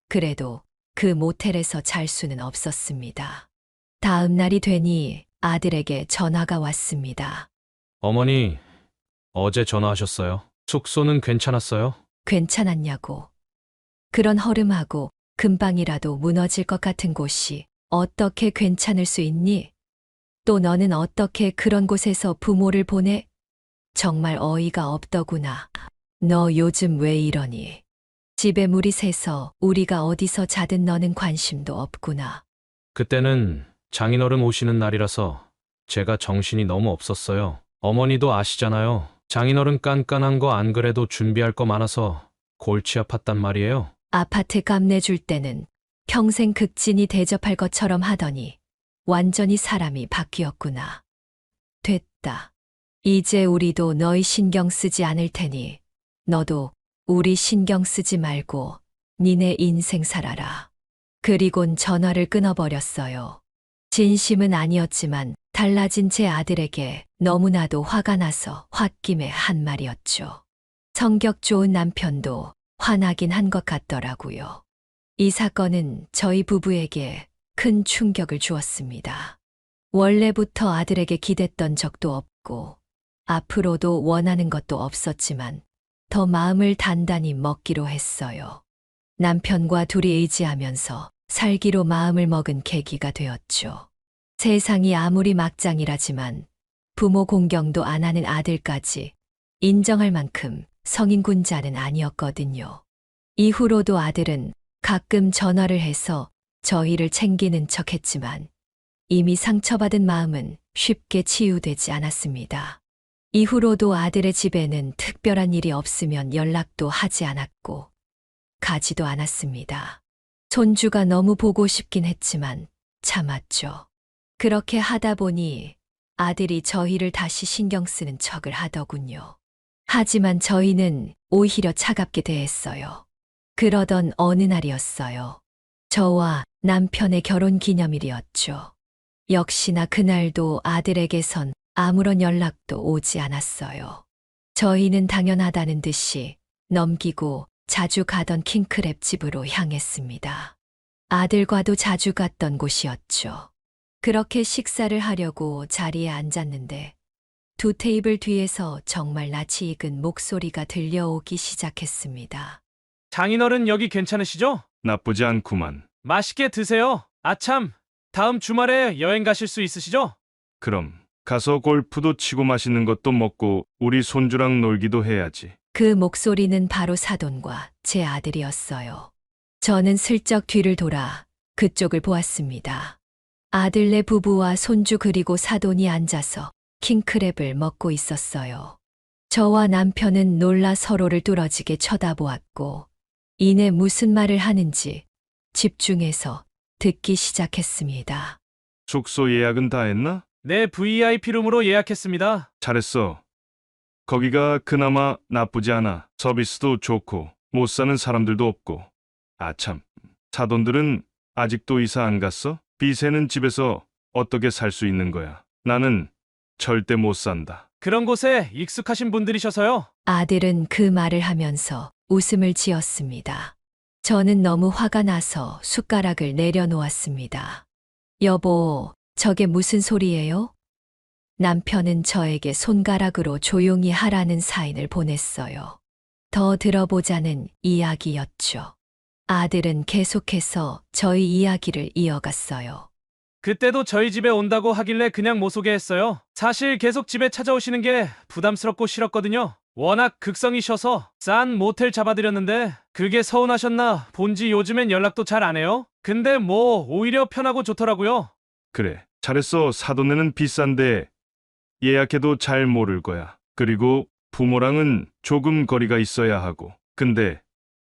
[SPEAKER 2] 그래도 그 모텔에서 잘 수는 없었습니다. 다음 날이 되니 아들에게 전화가 왔습니다.
[SPEAKER 1] 어머니, 어제 전화하셨어요? 숙소는 괜찮았어요?
[SPEAKER 2] 괜찮았냐고. 그런 허름하고 금방이라도 무너질 것 같은 곳이 어떻게 괜찮을 수 있니? 또 너는 어떻게 그런 곳에서 부모를 보내? 정말 어이가 없더구나. 너 요즘 왜 이러니? 집에 물이 새서 우리가 어디서 자든 너는 관심도 없구나.
[SPEAKER 1] 그때는 장인어른 오시는 날이라서 제가 정신이 너무 없었어요. 어머니도 아시잖아요. 장인어른 깐깐한 거 안 그래도 준비할 거 많아서 골치 아팠단 말이에요.
[SPEAKER 2] 아파트 값 내줄 때는 평생 극진히 대접할 것처럼 하더니 완전히 사람이 바뀌었구나. 됐다. 이제 우리도 너희 신경 쓰지 않을 테니 너도 우리 신경 쓰지 말고 니네 인생 살아라. 그리곤 전화를 끊어버렸어요. 진심은 아니었지만 달라진 제 아들에게 너무나도 화가 나서 홧김에 한 말이었죠. 성격 좋은 남편도 화나긴 한 것 같더라고요. 이 사건은 저희 부부에게 큰 충격을 주었습니다. 원래부터 아들에게 기댔던 적도 없고 앞으로도 원하는 것도 없었지만 더 마음을 단단히 먹기로 했어요. 남편과 둘이 의지하면서 살기로 마음을 먹은 계기가 되었죠. 세상이 아무리 막장이라지만 부모 공경도 안 하는 아들까지 인정할 만큼 성인군자는 아니었거든요. 이후로도 아들은 가끔 전화를 해서 저희를 챙기는 척했지만 이미 상처받은 마음은 쉽게 치유되지 않았습니다. 이후로도 아들의 집에는 특별한 일이 없으면 연락도 하지 않았고 가지도 않았습니다. 손주가 너무 보고 싶긴 했지만 참았죠. 그렇게 하다 보니 아들이 저희를 다시 신경 쓰는 척을 하더군요. 하지만 저희는 오히려 차갑게 대했어요. 그러던 어느 날이었어요. 저와 남편의 결혼 기념일이었죠. 역시나 그날도 아들에게선 아무런 연락도 오지 않았어요. 저희는 당연하다는 듯이 넘기고 자주 가던 킹크랩 집으로 향했습니다. 아들과도 자주 갔던 곳이었죠. 그렇게 식사를 하려고 자리에 앉았는데 두 테이블 뒤에서 정말 낯이 익은 목소리가 들려오기 시작했습니다.
[SPEAKER 1] 장인어른 여기 괜찮으시죠?
[SPEAKER 6] 나쁘지 않구만.
[SPEAKER 1] 맛있게 드세요. 아참, 다음 주말에 여행 가실 수 있으시죠?
[SPEAKER 6] 그럼 가서 골프도 치고 맛있는 것도 먹고 우리 손주랑 놀기도 해야지.
[SPEAKER 2] 그 목소리는 바로 사돈과 제 아들이었어요. 저는 슬쩍 뒤를 돌아 그쪽을 보았습니다. 아들네 부부와 손주 그리고 사돈이 앉아서 킹크랩을 먹고 있었어요. 저와 남편은 놀라 서로를 뚫어지게 쳐다보았고 이내 무슨 말을 하는지 집중해서 듣기 시작했습니다.
[SPEAKER 6] 숙소 예약은 다 했나?
[SPEAKER 1] 네, VIP룸으로 예약했습니다.
[SPEAKER 6] 잘했어. 거기가 그나마 나쁘지 않아. 서비스도 좋고 못 사는 사람들도 없고. 아참, 사돈들은 아직도 이사 안 갔어? 비세는 집에서 어떻게 살 수 있는 거야? 나는 절대 못 산다.
[SPEAKER 1] 그런 곳에 익숙하신 분들이셔서요.
[SPEAKER 2] 아들은 그 말을 하면서 웃음을 지었습니다. 저는 너무 화가 나서 숟가락을 내려놓았습니다. 여보, 저게 무슨 소리예요? 남편은 저에게 손가락으로 조용히 하라는 사인을 보냈어요. 더 들어보자는 이야기였죠. 아들은 계속해서 저희 이야기를 이어갔어요.
[SPEAKER 1] 그때도 저희 집에 온다고 하길래 그냥 못 오게 했어요. 사실 계속 집에 찾아오시는 게 부담스럽고 싫었거든요. 워낙 극성이셔서 싼 모텔 잡아드렸는데 그게 서운하셨나 본지 요즘엔 연락도 잘 안 해요. 근데 뭐 오히려 편하고 좋더라고요.
[SPEAKER 6] 그래, 잘했어. 사돈네는 비싼데 예약해도 잘 모를 거야. 그리고 부모랑은 조금 거리가 있어야 하고. 근데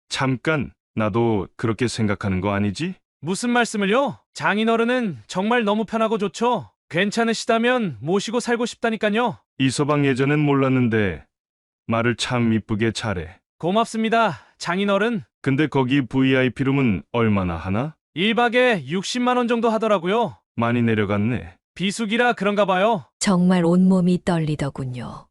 [SPEAKER 6] 잠깐, 나도 그렇게 생각하는 거 아니지?
[SPEAKER 1] 무슨 말씀을요? 장인어른은 정말 너무 편하고 좋죠. 괜찮으시다면 모시고 살고 싶다니까요.
[SPEAKER 6] 이서방 예전엔 몰랐는데 말을 참 이쁘게 잘해.
[SPEAKER 1] 고맙습니다, 장인어른.
[SPEAKER 6] 근데 거기 VIP룸은 얼마나 하나?
[SPEAKER 1] 1박에 60만 원 정도 하더라고요.
[SPEAKER 6] 많이 내려갔네.
[SPEAKER 1] 비수기라 그런가 봐요.
[SPEAKER 2] 정말 온몸이 떨리더군요.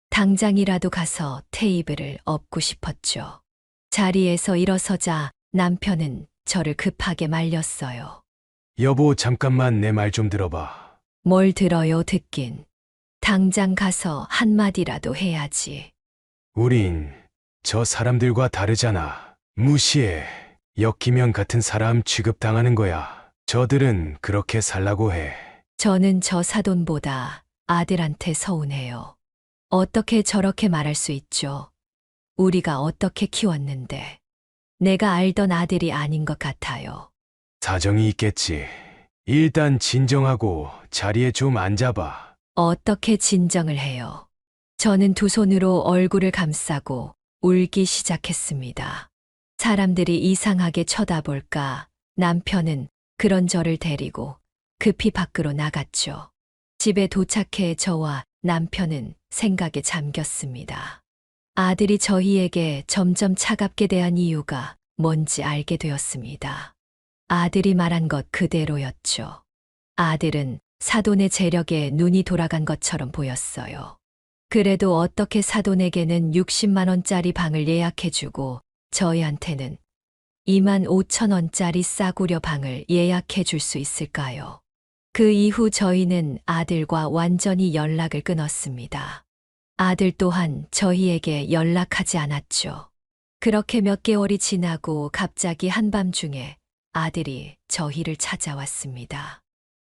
[SPEAKER 2] 당장이라도 가서 테이블을 엎고 싶었죠. 자리에서 일어서자 남편은 저를 급하게 말렸어요.
[SPEAKER 5] 여보, 잠깐만 내 말 좀 들어봐.
[SPEAKER 2] 뭘 들어요, 듣긴. 당장 가서 한마디라도 해야지.
[SPEAKER 5] 우린 저 사람들과 다르잖아. 무시해. 엮이면 같은 사람 취급당하는 거야. 저들은 그렇게 살라고 해.
[SPEAKER 2] 저는 저 사돈보다 아들한테 서운해요. 어떻게 저렇게 말할 수 있죠? 우리가 어떻게 키웠는데. 내가 알던 아들이 아닌 것 같아요.
[SPEAKER 5] 사정이 있겠지. 일단 진정하고 자리에 좀 앉아봐.
[SPEAKER 2] 어떻게 진정을 해요? 저는 두 손으로 얼굴을 감싸고 울기 시작했습니다. 사람들이 이상하게 쳐다볼까 남편은 그런 저를 데리고 급히 밖으로 나갔죠. 집에 도착해 저와 남편은 생각에 잠겼습니다. 아들이 저희에게 점점 차갑게 대한 이유가 뭔지 알게 되었습니다. 아들이 말한 것 그대로였죠. 아들은 사돈의 재력에 눈이 돌아간 것처럼 보였어요. 그래도 어떻게 사돈에게는 60만 원짜리 방을 예약해주고 저희한테는 2만 5천 원짜리 싸구려 방을 예약해 줄 수 있을까요? 그 이후 저희는 아들과 완전히 연락을 끊었습니다. 아들 또한 저희에게 연락하지 않았죠. 그렇게 몇 개월이 지나고 갑자기 한밤중에 아들이 저희를 찾아왔습니다.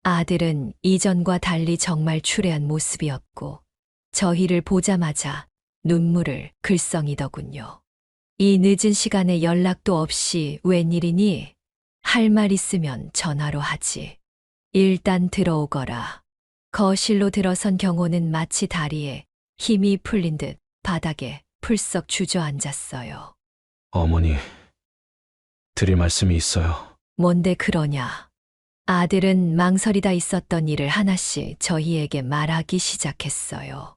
[SPEAKER 2] 아들은 이전과 달리 정말 추레한 모습이었고 저희를 보자마자 눈물을 글썽이더군요. 이 늦은 시간에 연락도 없이 웬일이니? 할 말 있으면 전화로 하지. 일단 들어오거라. 거실로 들어선 경호는 마치 다리에 힘이 풀린 듯 바닥에 풀썩 주저앉았어요.
[SPEAKER 1] 어머니, 드릴 말씀이 있어요.
[SPEAKER 2] 뭔데 그러냐? 아들은 망설이다 있었던 일을 하나씩 저희에게 말하기 시작했어요.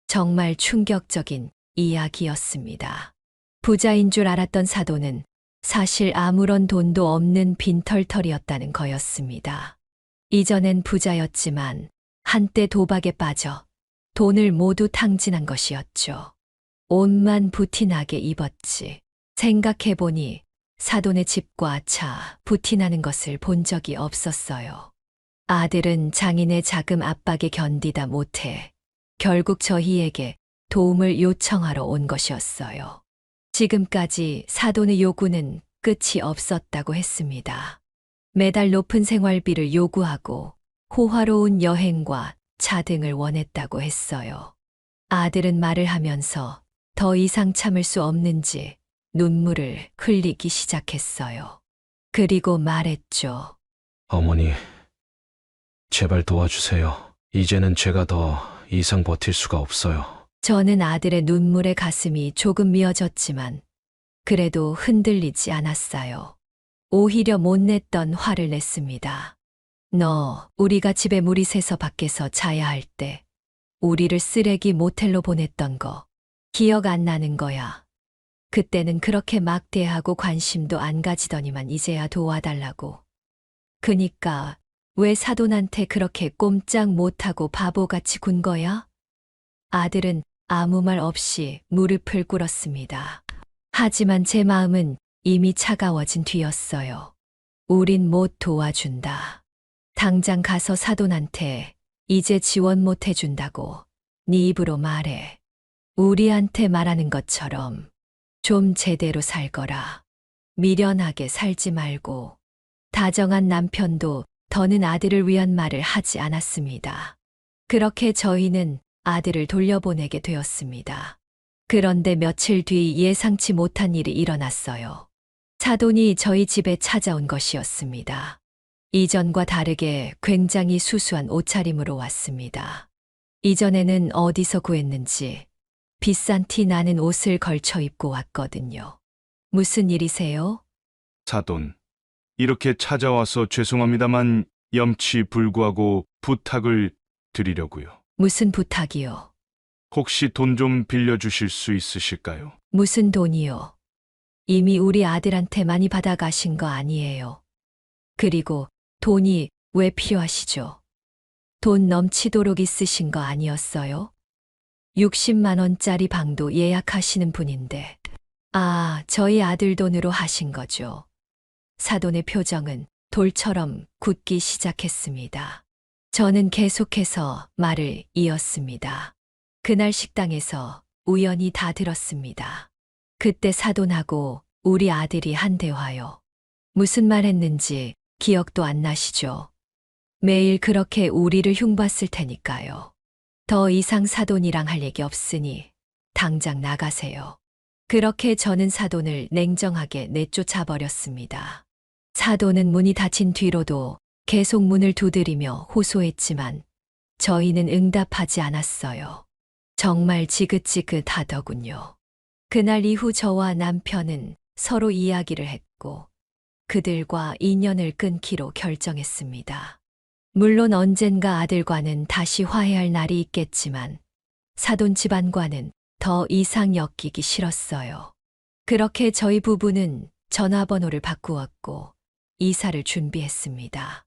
[SPEAKER 2] 정말 충격적인 이야기였습니다. 부자인 줄 알았던 사돈은 사실 아무런 돈도 없는 빈털털이었다는 거였습니다. 이전엔 부자였지만 한때 도박에 빠져 돈을 모두 탕진한 것이었죠. 옷만 부티나게 입었지. 생각해보니 사돈의 집과 차 부티나는 것을 본 적이 없었어요. 아들은 장인의 자금 압박에 견디다 못해 결국 저희에게 도움을 요청하러 온 것이었어요. 지금까지 사돈의 요구는 끝이 없었다고 했습니다. 매달 높은 생활비를 요구하고 호화로운 여행과 차 등을 원했다고 했어요. 아들은 말을 하면서 더 이상 참을 수 없는지 눈물을 흘리기 시작했어요. 그리고 말했죠.
[SPEAKER 1] 어머니, 제발 도와주세요. 이제는 제가 더 이상 버틸 수가 없어요.
[SPEAKER 2] 저는 아들의 눈물에 가슴이 조금 미어졌지만 그래도 흔들리지 않았어요. 오히려 못 냈던 화를 냈습니다. 너, 우리가 집에 물이 새서 밖에서 자야 할 때 우리를 쓰레기 모텔로 보냈던 거 기억 안 나는 거야. 그때는 그렇게 막대하고 관심도 안 가지더니만 이제야 도와달라고. 그니까 왜 사돈한테 그렇게 꼼짝 못하고 바보같이 군 거야? 아들은 아무 말 없이 무릎을 꿇었습니다. 하지만 제 마음은 이미 차가워진 뒤였어요. 우린 못 도와준다. 당장 가서 사돈한테 이제 지원 못 해준다고 네 입으로 말해. 우리한테 말하는 것처럼 좀 제대로 살거라. 미련하게 살지 말고. 다정한 남편도 더는 아들을 위한 말을 하지 않았습니다. 그렇게 저희는 아들을 돌려보내게 되었습니다. 그런데 며칠 뒤 예상치 못한 일이 일어났어요. 사돈이 저희 집에 찾아온 것이었습니다. 이전과 다르게 굉장히 수수한 옷차림으로 왔습니다. 이전에는 어디서 구했는지 비싼 티 나는 옷을 걸쳐 입고 왔거든요. 무슨 일이세요?
[SPEAKER 6] 사돈, 이렇게 찾아와서 죄송합니다만 염치불구하고 부탁을 드리려고요.
[SPEAKER 2] 무슨 부탁이요?
[SPEAKER 6] 혹시 돈 좀 빌려주실 수 있으실까요?
[SPEAKER 2] 무슨 돈이요? 이미 우리 아들한테 많이 받아가신 거 아니에요. 그리고 돈이 왜 필요하시죠? 돈 넘치도록 있으신 거 아니었어요? 60만 원짜리 방도 예약하시는 분인데. 아, 저희 아들 돈으로 하신 거죠. 사돈의 표정은 돌처럼 굳기 시작했습니다. 저는 계속해서 말을 이었습니다. 그날 식당에서 우연히 다 들었습니다. 그때 사돈하고 우리 아들이 한 대화요. 무슨 말 했는지 기억도 안 나시죠? 매일 그렇게 우리를 흉봤을 테니까요. 더 이상 사돈이랑 할 얘기 없으니 당장 나가세요. 그렇게 저는 사돈을 냉정하게 내쫓아 버렸습니다. 사돈은 문이 닫힌 뒤로도 계속 문을 두드리며 호소했지만 저희는 응답하지 않았어요. 정말 지긋지긋하더군요. 그날 이후 저와 남편은 서로 이야기를 했고 그들과 인연을 끊기로 결정했습니다. 물론 언젠가 아들과는 다시 화해할 날이 있겠지만 사돈 집안과는 더 이상 엮이기 싫었어요. 그렇게 저희 부부는 전화번호를 바꾸었고 이사를 준비했습니다.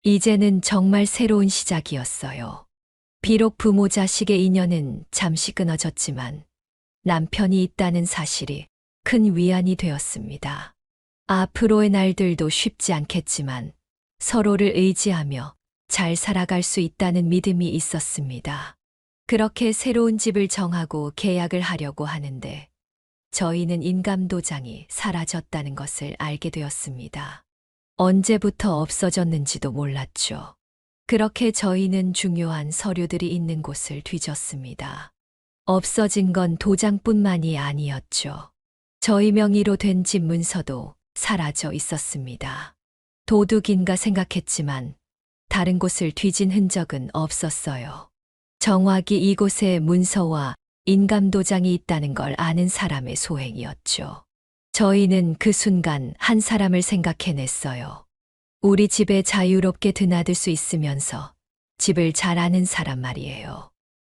[SPEAKER 2] 이제는 정말 새로운 시작이었어요. 비록 부모 자식의 인연은 잠시 끊어졌지만 남편이 있다는 사실이 큰 위안이 되었습니다. 앞으로의 날들도 쉽지 않겠지만 서로를 의지하며 잘 살아갈 수 있다는 믿음이 있었습니다. 그렇게 새로운 집을 정하고 계약을 하려고 하는데 저희는 인감도장이 사라졌다는 것을 알게 되었습니다. 언제부터 없어졌는지도 몰랐죠. 그렇게 저희는 중요한 서류들이 있는 곳을 뒤졌습니다. 없어진 건 도장뿐만이 아니었죠. 저희 명의로 된 집 문서도 사라져 있었습니다. 도둑인가 생각했지만 다른 곳을 뒤진 흔적은 없었어요. 정확히 이곳에 문서와 인감도장이 있다는 걸 아는 사람의 소행이었죠. 저희는 그 순간 한 사람을 생각해냈어요. 우리 집에 자유롭게 드나들 수 있으면서 집을 잘 아는 사람 말이에요.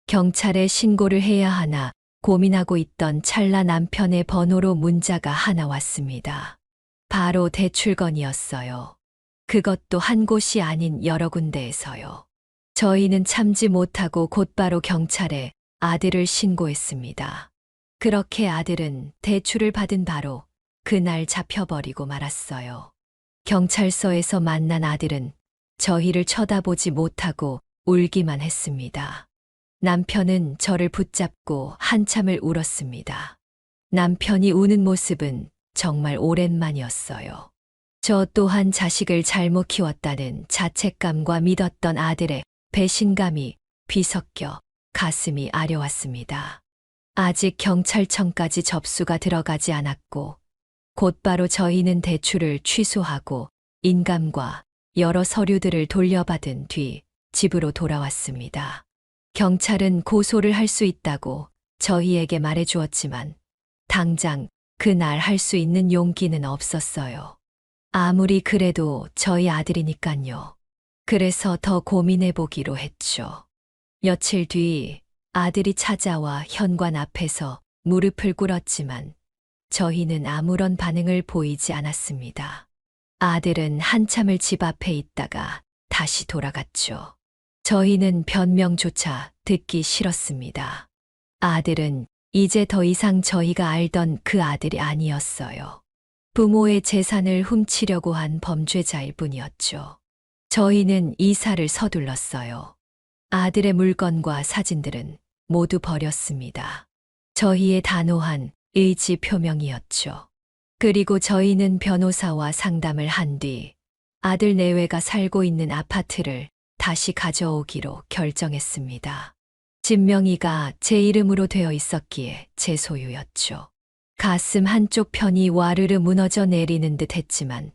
[SPEAKER 2] 경찰에 신고를 해야 하나 고민하고 있던 찰나 남편의 번호로 문자가 하나 왔습니다. 바로 대출건이었어요. 그것도 한 곳이 아닌 여러 군데에서요. 저희는 참지 못하고 곧바로 경찰에 아들을 신고했습니다. 그렇게 아들은 대출을 받은 바로 그날 잡혀버리고 말았어요. 경찰서에서 만난 아들은 저희를 쳐다보지 못하고 울기만 했습니다. 남편은 저를 붙잡고 한참을 울었습니다. 남편이 우는 모습은 정말 오랜만이었어요. 저 또한 자식을 잘못 키웠다는 자책감과 믿었던 아들의 배신감이 뒤섞여 가슴이 아려왔습니다. 아직 경찰청까지 접수가 들어가지 않았고 곧바로 저희는 대출을 취소하고 인감과 여러 서류들을 돌려받은 뒤 집으로 돌아왔습니다. 경찰은 고소를 할 수 있다고 저희에게 말해주었지만 당장 그날 할 수 있는 용기는 없었어요. 아무리 그래도 저희 아들이니깐요. 그래서 더 고민해보기로 했죠. 며칠 뒤 아들이 찾아와 현관 앞에서 무릎을 꿇었지만 저희는 아무런 반응을 보이지 않았습니다. 아들은 한참을 집 앞에 있다가 다시 돌아갔죠. 저희는 변명조차 듣기 싫었습니다. 아들은 이제 더 이상 저희가 알던 그 아들이 아니었어요. 부모의 재산을 훔치려고 한 범죄자일 뿐이었죠. 저희는 이사를 서둘렀어요. 아들의 물건과 사진들은 모두 버렸습니다. 저희의 단호한 의지 표명이었죠. 그리고 저희는 변호사와 상담을 한 뒤 아들 내외가 살고 있는 아파트를 다시 가져오기로 결정했습니다. 집 명의가 제 이름으로 되어 있었기에 제 소유였죠. 가슴 한쪽 편이 와르르 무너져 내리는 듯 했지만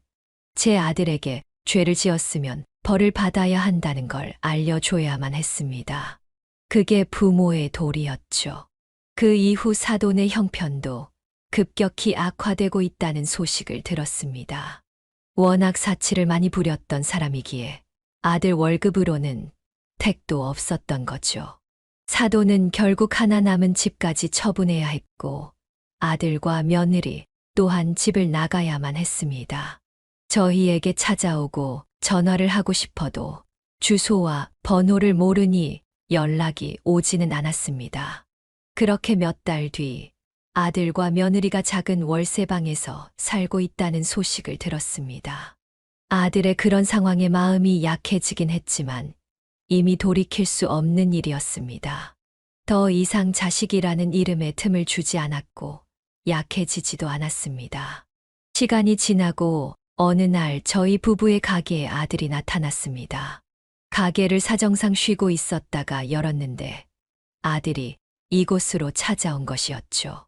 [SPEAKER 2] 제 아들에게 죄를 지었으면 벌을 받아야 한다는 걸 알려줘야만 했습니다. 그게 부모의 도리였죠. 그 이후 사돈의 형편도 급격히 악화되고 있다는 소식을 들었습니다. 워낙 사치를 많이 부렸던 사람이기에 아들 월급으로는 택도 없었던 거죠. 사돈은 결국 하나 남은 집까지 처분해야 했고 아들과 며느리 또한 집을 나가야만 했습니다. 저희에게 찾아오고 전화를 하고 싶어도 주소와 번호를 모르니 연락이 오지는 않았습니다. 그렇게 몇 달 뒤 아들과 며느리가 작은 월세방에서 살고 있다는 소식을 들었습니다. 아들의 그런 상황에 마음이 약해지긴 했지만 이미 돌이킬 수 없는 일이었습니다. 더 이상 자식이라는 이름에 틈을 주지 않았고 약해지지도 않았습니다. 시간이 지나고 어느 날 저희 부부의 가게에 아들이 나타났습니다. 가게를 사정상 쉬고 있었다가 열었는데 아들이 이곳으로 찾아온 것이었죠.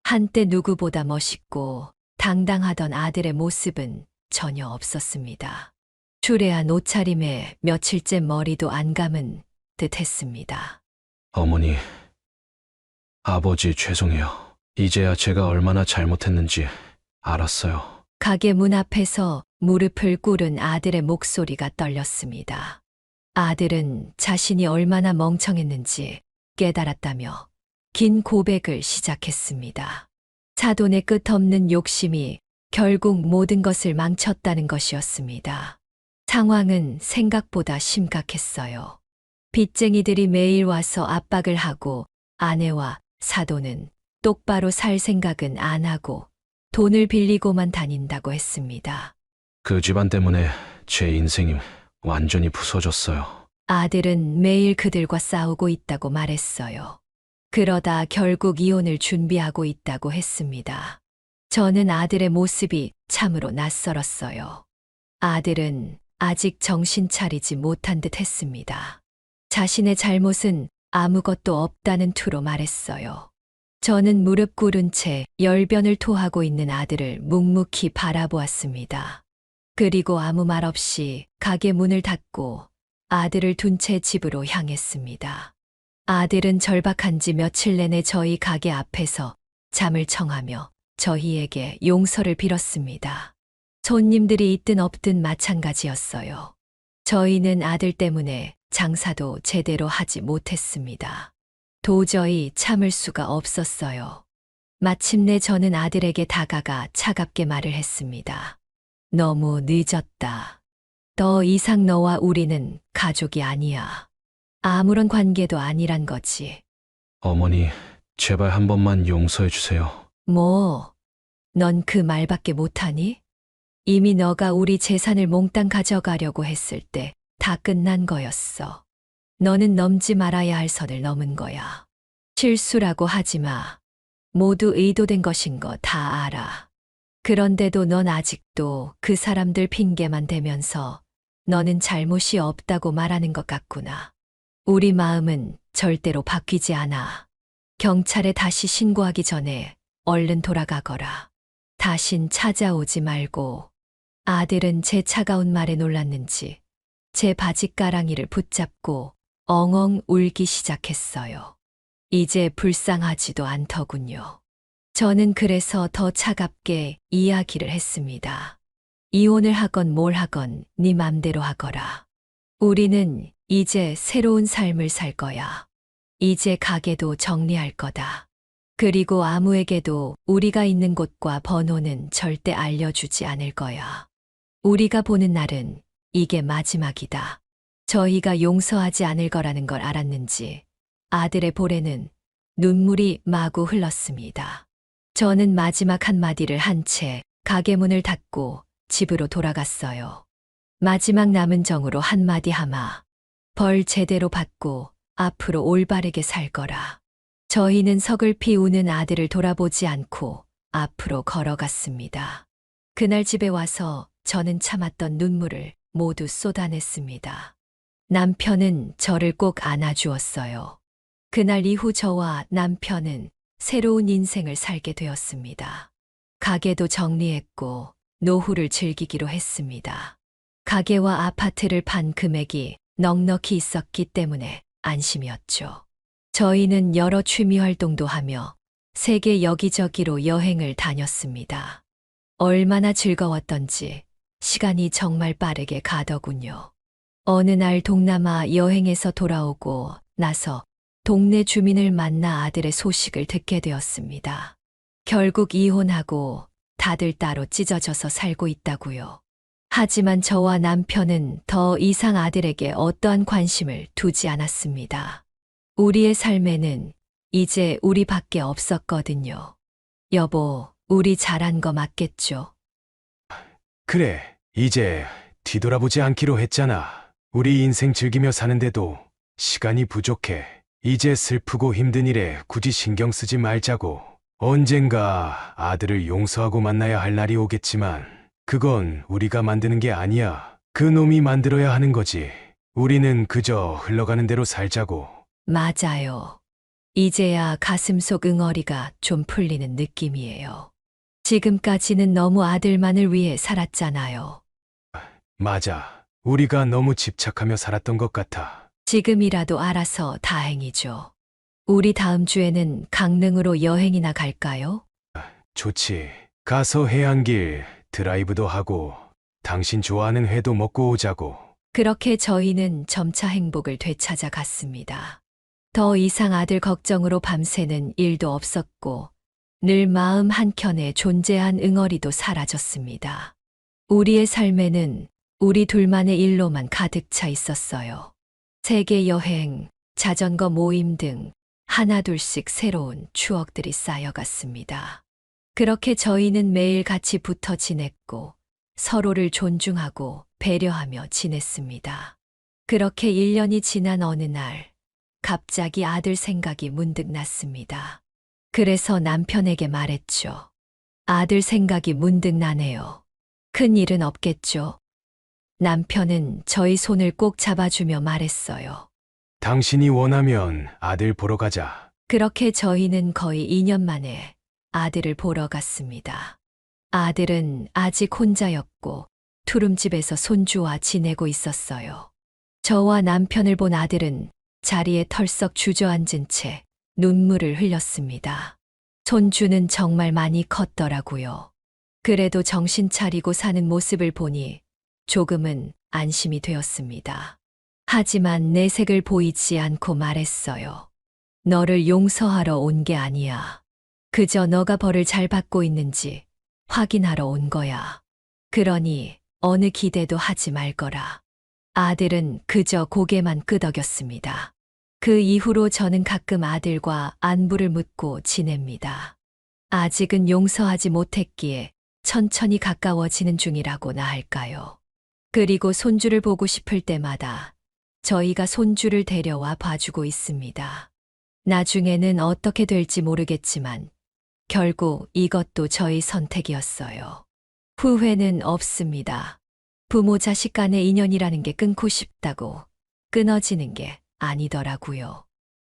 [SPEAKER 2] 한때 누구보다 멋있고 당당하던 아들의 모습은 전혀 없었습니다. 추레한 옷차림에 며칠째 머리도 안 감은 듯 했습니다.
[SPEAKER 1] 어머니, 아버지 죄송해요. 이제야 제가 얼마나 잘못했는지 알았어요.
[SPEAKER 2] 가게 문 앞에서 무릎을 꿇은 아들의 목소리가 떨렸습니다. 아들은 자신이 얼마나 멍청했는지 깨달았다며 긴 고백을 시작했습니다. 사돈의 끝없는 욕심이 결국 모든 것을 망쳤다는 것이었습니다. 상황은 생각보다 심각했어요. 빚쟁이들이 매일 와서 압박을 하고 아내와 사돈은 똑바로 살 생각은 안 하고 돈을 빌리고만 다닌다고 했습니다.
[SPEAKER 1] 그 집안 때문에 제 인생이 완전히 부서졌어요.
[SPEAKER 2] 아들은 매일 그들과 싸우고 있다고 말했어요. 그러다 결국 이혼을 준비하고 있다고 했습니다. 저는 아들의 모습이 참으로 낯설었어요. 아들은 아직 정신 차리지 못한 듯 했습니다. 자신의 잘못은 아무것도 없다는 투로 말했어요. 저는 무릎 꿇은 채 열변을 토하고 있는 아들을 묵묵히 바라보았습니다. 그리고 아무 말 없이 가게 문을 닫고 아들을 둔 채 집으로 향했습니다. 아들은 절박한 지 며칠 내내 저희 가게 앞에서 잠을 청하며 저희에게 용서를 빌었습니다. 손님들이 있든 없든 마찬가지였어요. 저희는 아들 때문에 장사도 제대로 하지 못했습니다. 도저히 참을 수가 없었어요. 마침내 저는 아들에게 다가가 차갑게 말을 했습니다. 너무 늦었다. 더 이상 너와 우리는 가족이 아니야. 아무런 관계도 아니란 거지.
[SPEAKER 1] 어머니, 제발 한 번만 용서해 주세요.
[SPEAKER 2] 뭐, 넌 그 말밖에 못하니? 이미 너가 우리 재산을 몽땅 가져가려고 했을 때 다 끝난 거였어. 너는 넘지 말아야 할 선을 넘은 거야. 실수라고 하지 마. 모두 의도된 것인 거 다 알아. 그런데도 넌 아직도 그 사람들 핑계만 대면서 너는 잘못이 없다고 말하는 것 같구나. 우리 마음은 절대로 바뀌지 않아. 경찰에 다시 신고하기 전에 얼른 돌아가거라. 다신 찾아오지 말고. 아들은 제 차가운 말에 놀랐는지 제 바지가랑이를 붙잡고 엉엉 울기 시작했어요. 이제 불쌍하지도 않더군요. 저는 그래서 더 차갑게 이야기를 했습니다. 이혼을 하건 뭘 하건 네 맘대로 하거라. 우리는 이제 새로운 삶을 살 거야. 이제 가게도 정리할 거다. 그리고 아무에게도 우리가 있는 곳과 번호는 절대 알려주지 않을 거야. 우리가 보는 날은 이게 마지막이다. 저희가 용서하지 않을 거라는 걸 알았는지 아들의 볼에는 눈물이 마구 흘렀습니다. 저는 마지막 한마디를 한 채 가게 문을 닫고 집으로 돌아갔어요. 마지막 남은 정으로 한마디 하마. 벌 제대로 받고 앞으로 올바르게 살 거라. 저희는 서글피 우는 아들을 돌아보지 않고 앞으로 걸어갔습니다. 그날 집에 와서 저는 참았던 눈물을 모두 쏟아냈습니다. 남편은 저를 꼭 안아주었어요. 그날 이후 저와 남편은 새로운 인생을 살게 되었습니다. 가게도 정리했고 노후를 즐기기로 했습니다. 가게와 아파트를 판 금액이 넉넉히 있었기 때문에 안심이었죠. 저희는 여러 취미 활동도 하며 세계 여기저기로 여행을 다녔습니다. 얼마나 즐거웠던지 시간이 정말 빠르게 가더군요. 어느 날 동남아 여행에서 돌아오고 나서 동네 주민을 만나 아들의 소식을 듣게 되었습니다. 결국 이혼하고 다들 따로 찢어져서 살고 있다고요. 하지만 저와 남편은 더 이상 아들에게 어떠한 관심을 두지 않았습니다. 우리의 삶에는 이제 우리밖에 없었거든요. 여보, 우리 잘한 거 맞겠죠?
[SPEAKER 5] 그래, 이제 뒤돌아보지 않기로 했잖아. 우리 인생 즐기며 사는데도 시간이 부족해. 이제 슬프고 힘든 일에 굳이 신경 쓰지 말자고. 언젠가 아들을 용서하고 만나야 할 날이 오겠지만 그건 우리가 만드는 게 아니야. 그 놈이 만들어야 하는 거지. 우리는 그저 흘러가는 대로 살자고.
[SPEAKER 2] 맞아요. 이제야 가슴속 응어리가 좀 풀리는 느낌이에요. 지금까지는 너무 아들만을 위해 살았잖아요.
[SPEAKER 5] 맞아. 우리가 너무 집착하며 살았던 것 같아.
[SPEAKER 2] 지금이라도 알아서 다행이죠. 우리 다음 주에는 강릉으로 여행이나 갈까요?
[SPEAKER 5] 좋지. 가서 해안길 드라이브도 하고 당신 좋아하는 회도 먹고 오자고.
[SPEAKER 2] 그렇게 저희는 점차 행복을 되찾아 갔습니다. 더 이상 아들 걱정으로 밤새는 일도 없었고 늘 마음 한켠에 존재한 응어리도 사라졌습니다. 우리의 삶에는 우리 둘만의 일로만 가득 차 있었어요. 세계 여행, 자전거 모임 등 하나둘씩 새로운 추억들이 쌓여갔습니다. 그렇게 저희는 매일 같이 붙어 지냈고 서로를 존중하고 배려하며 지냈습니다. 그렇게 1년이 지난 어느 날 갑자기 아들 생각이 문득 났습니다. 그래서 남편에게 말했죠. 아들 생각이 문득 나네요. 큰 일은 없겠죠? 남편은 저희 손을 꼭 잡아주며 말했어요.
[SPEAKER 5] 당신이 원하면 아들 보러 가자.
[SPEAKER 2] 그렇게 저희는 거의 2년 만에 아들을 보러 갔습니다. 아들은 아직 혼자였고 투룸집에서 손주와 지내고 있었어요. 저와 남편을 본 아들은 자리에 털썩 주저앉은 채 눈물을 흘렸습니다. 손주는 정말 많이 컸더라고요. 그래도 정신 차리고 사는 모습을 보니 조금은 안심이 되었습니다. 하지만 내색을 보이지 않고 말했어요. 너를 용서하러 온 게 아니야. 그저 너가 벌을 잘 받고 있는지 확인하러 온 거야. 그러니 어느 기대도 하지 말거라. 아들은 그저 고개만 끄덕였습니다. 그 이후로 저는 가끔 아들과 안부를 묻고 지냅니다. 아직은 용서하지 못했기에 천천히 가까워지는 중이라고나 할까요. 그리고 손주를 보고 싶을 때마다 저희가 손주를 데려와 봐주고 있습니다. 나중에는 어떻게 될지 모르겠지만 결국 이것도 저희 선택이었어요. 후회는 없습니다. 부모 자식 간의 인연이라는 게 끊고 싶다고 끊어지는 게 아니더라고요.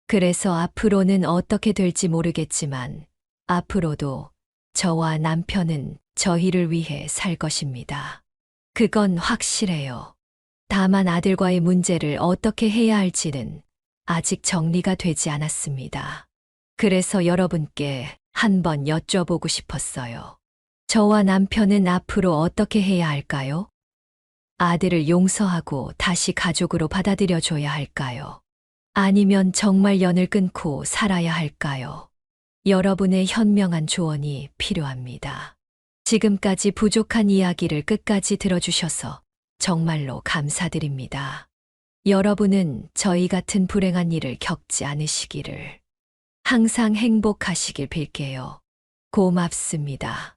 [SPEAKER 2] 그래서 앞으로는 어떻게 될지 모르겠지만 앞으로도 저와 남편은 저희를 위해 살 것입니다. 그건 확실해요. 다만 아들과의 문제를 어떻게 해야 할지는 아직 정리가 되지 않았습니다. 그래서 여러분께 한번 여쭤보고 싶었어요. 저와 남편은 앞으로 어떻게 해야 할까요? 아들을 용서하고 다시 가족으로 받아들여줘야 할까요? 아니면 정말 연을 끊고 살아야 할까요? 여러분의 현명한 조언이 필요합니다. 지금까지 부족한 이야기를 끝까지 들어주셔서 정말로 감사드립니다. 여러분은 저희 같은 불행한 일을 겪지 않으시기를. 항상 행복하시길 빌게요. 고맙습니다.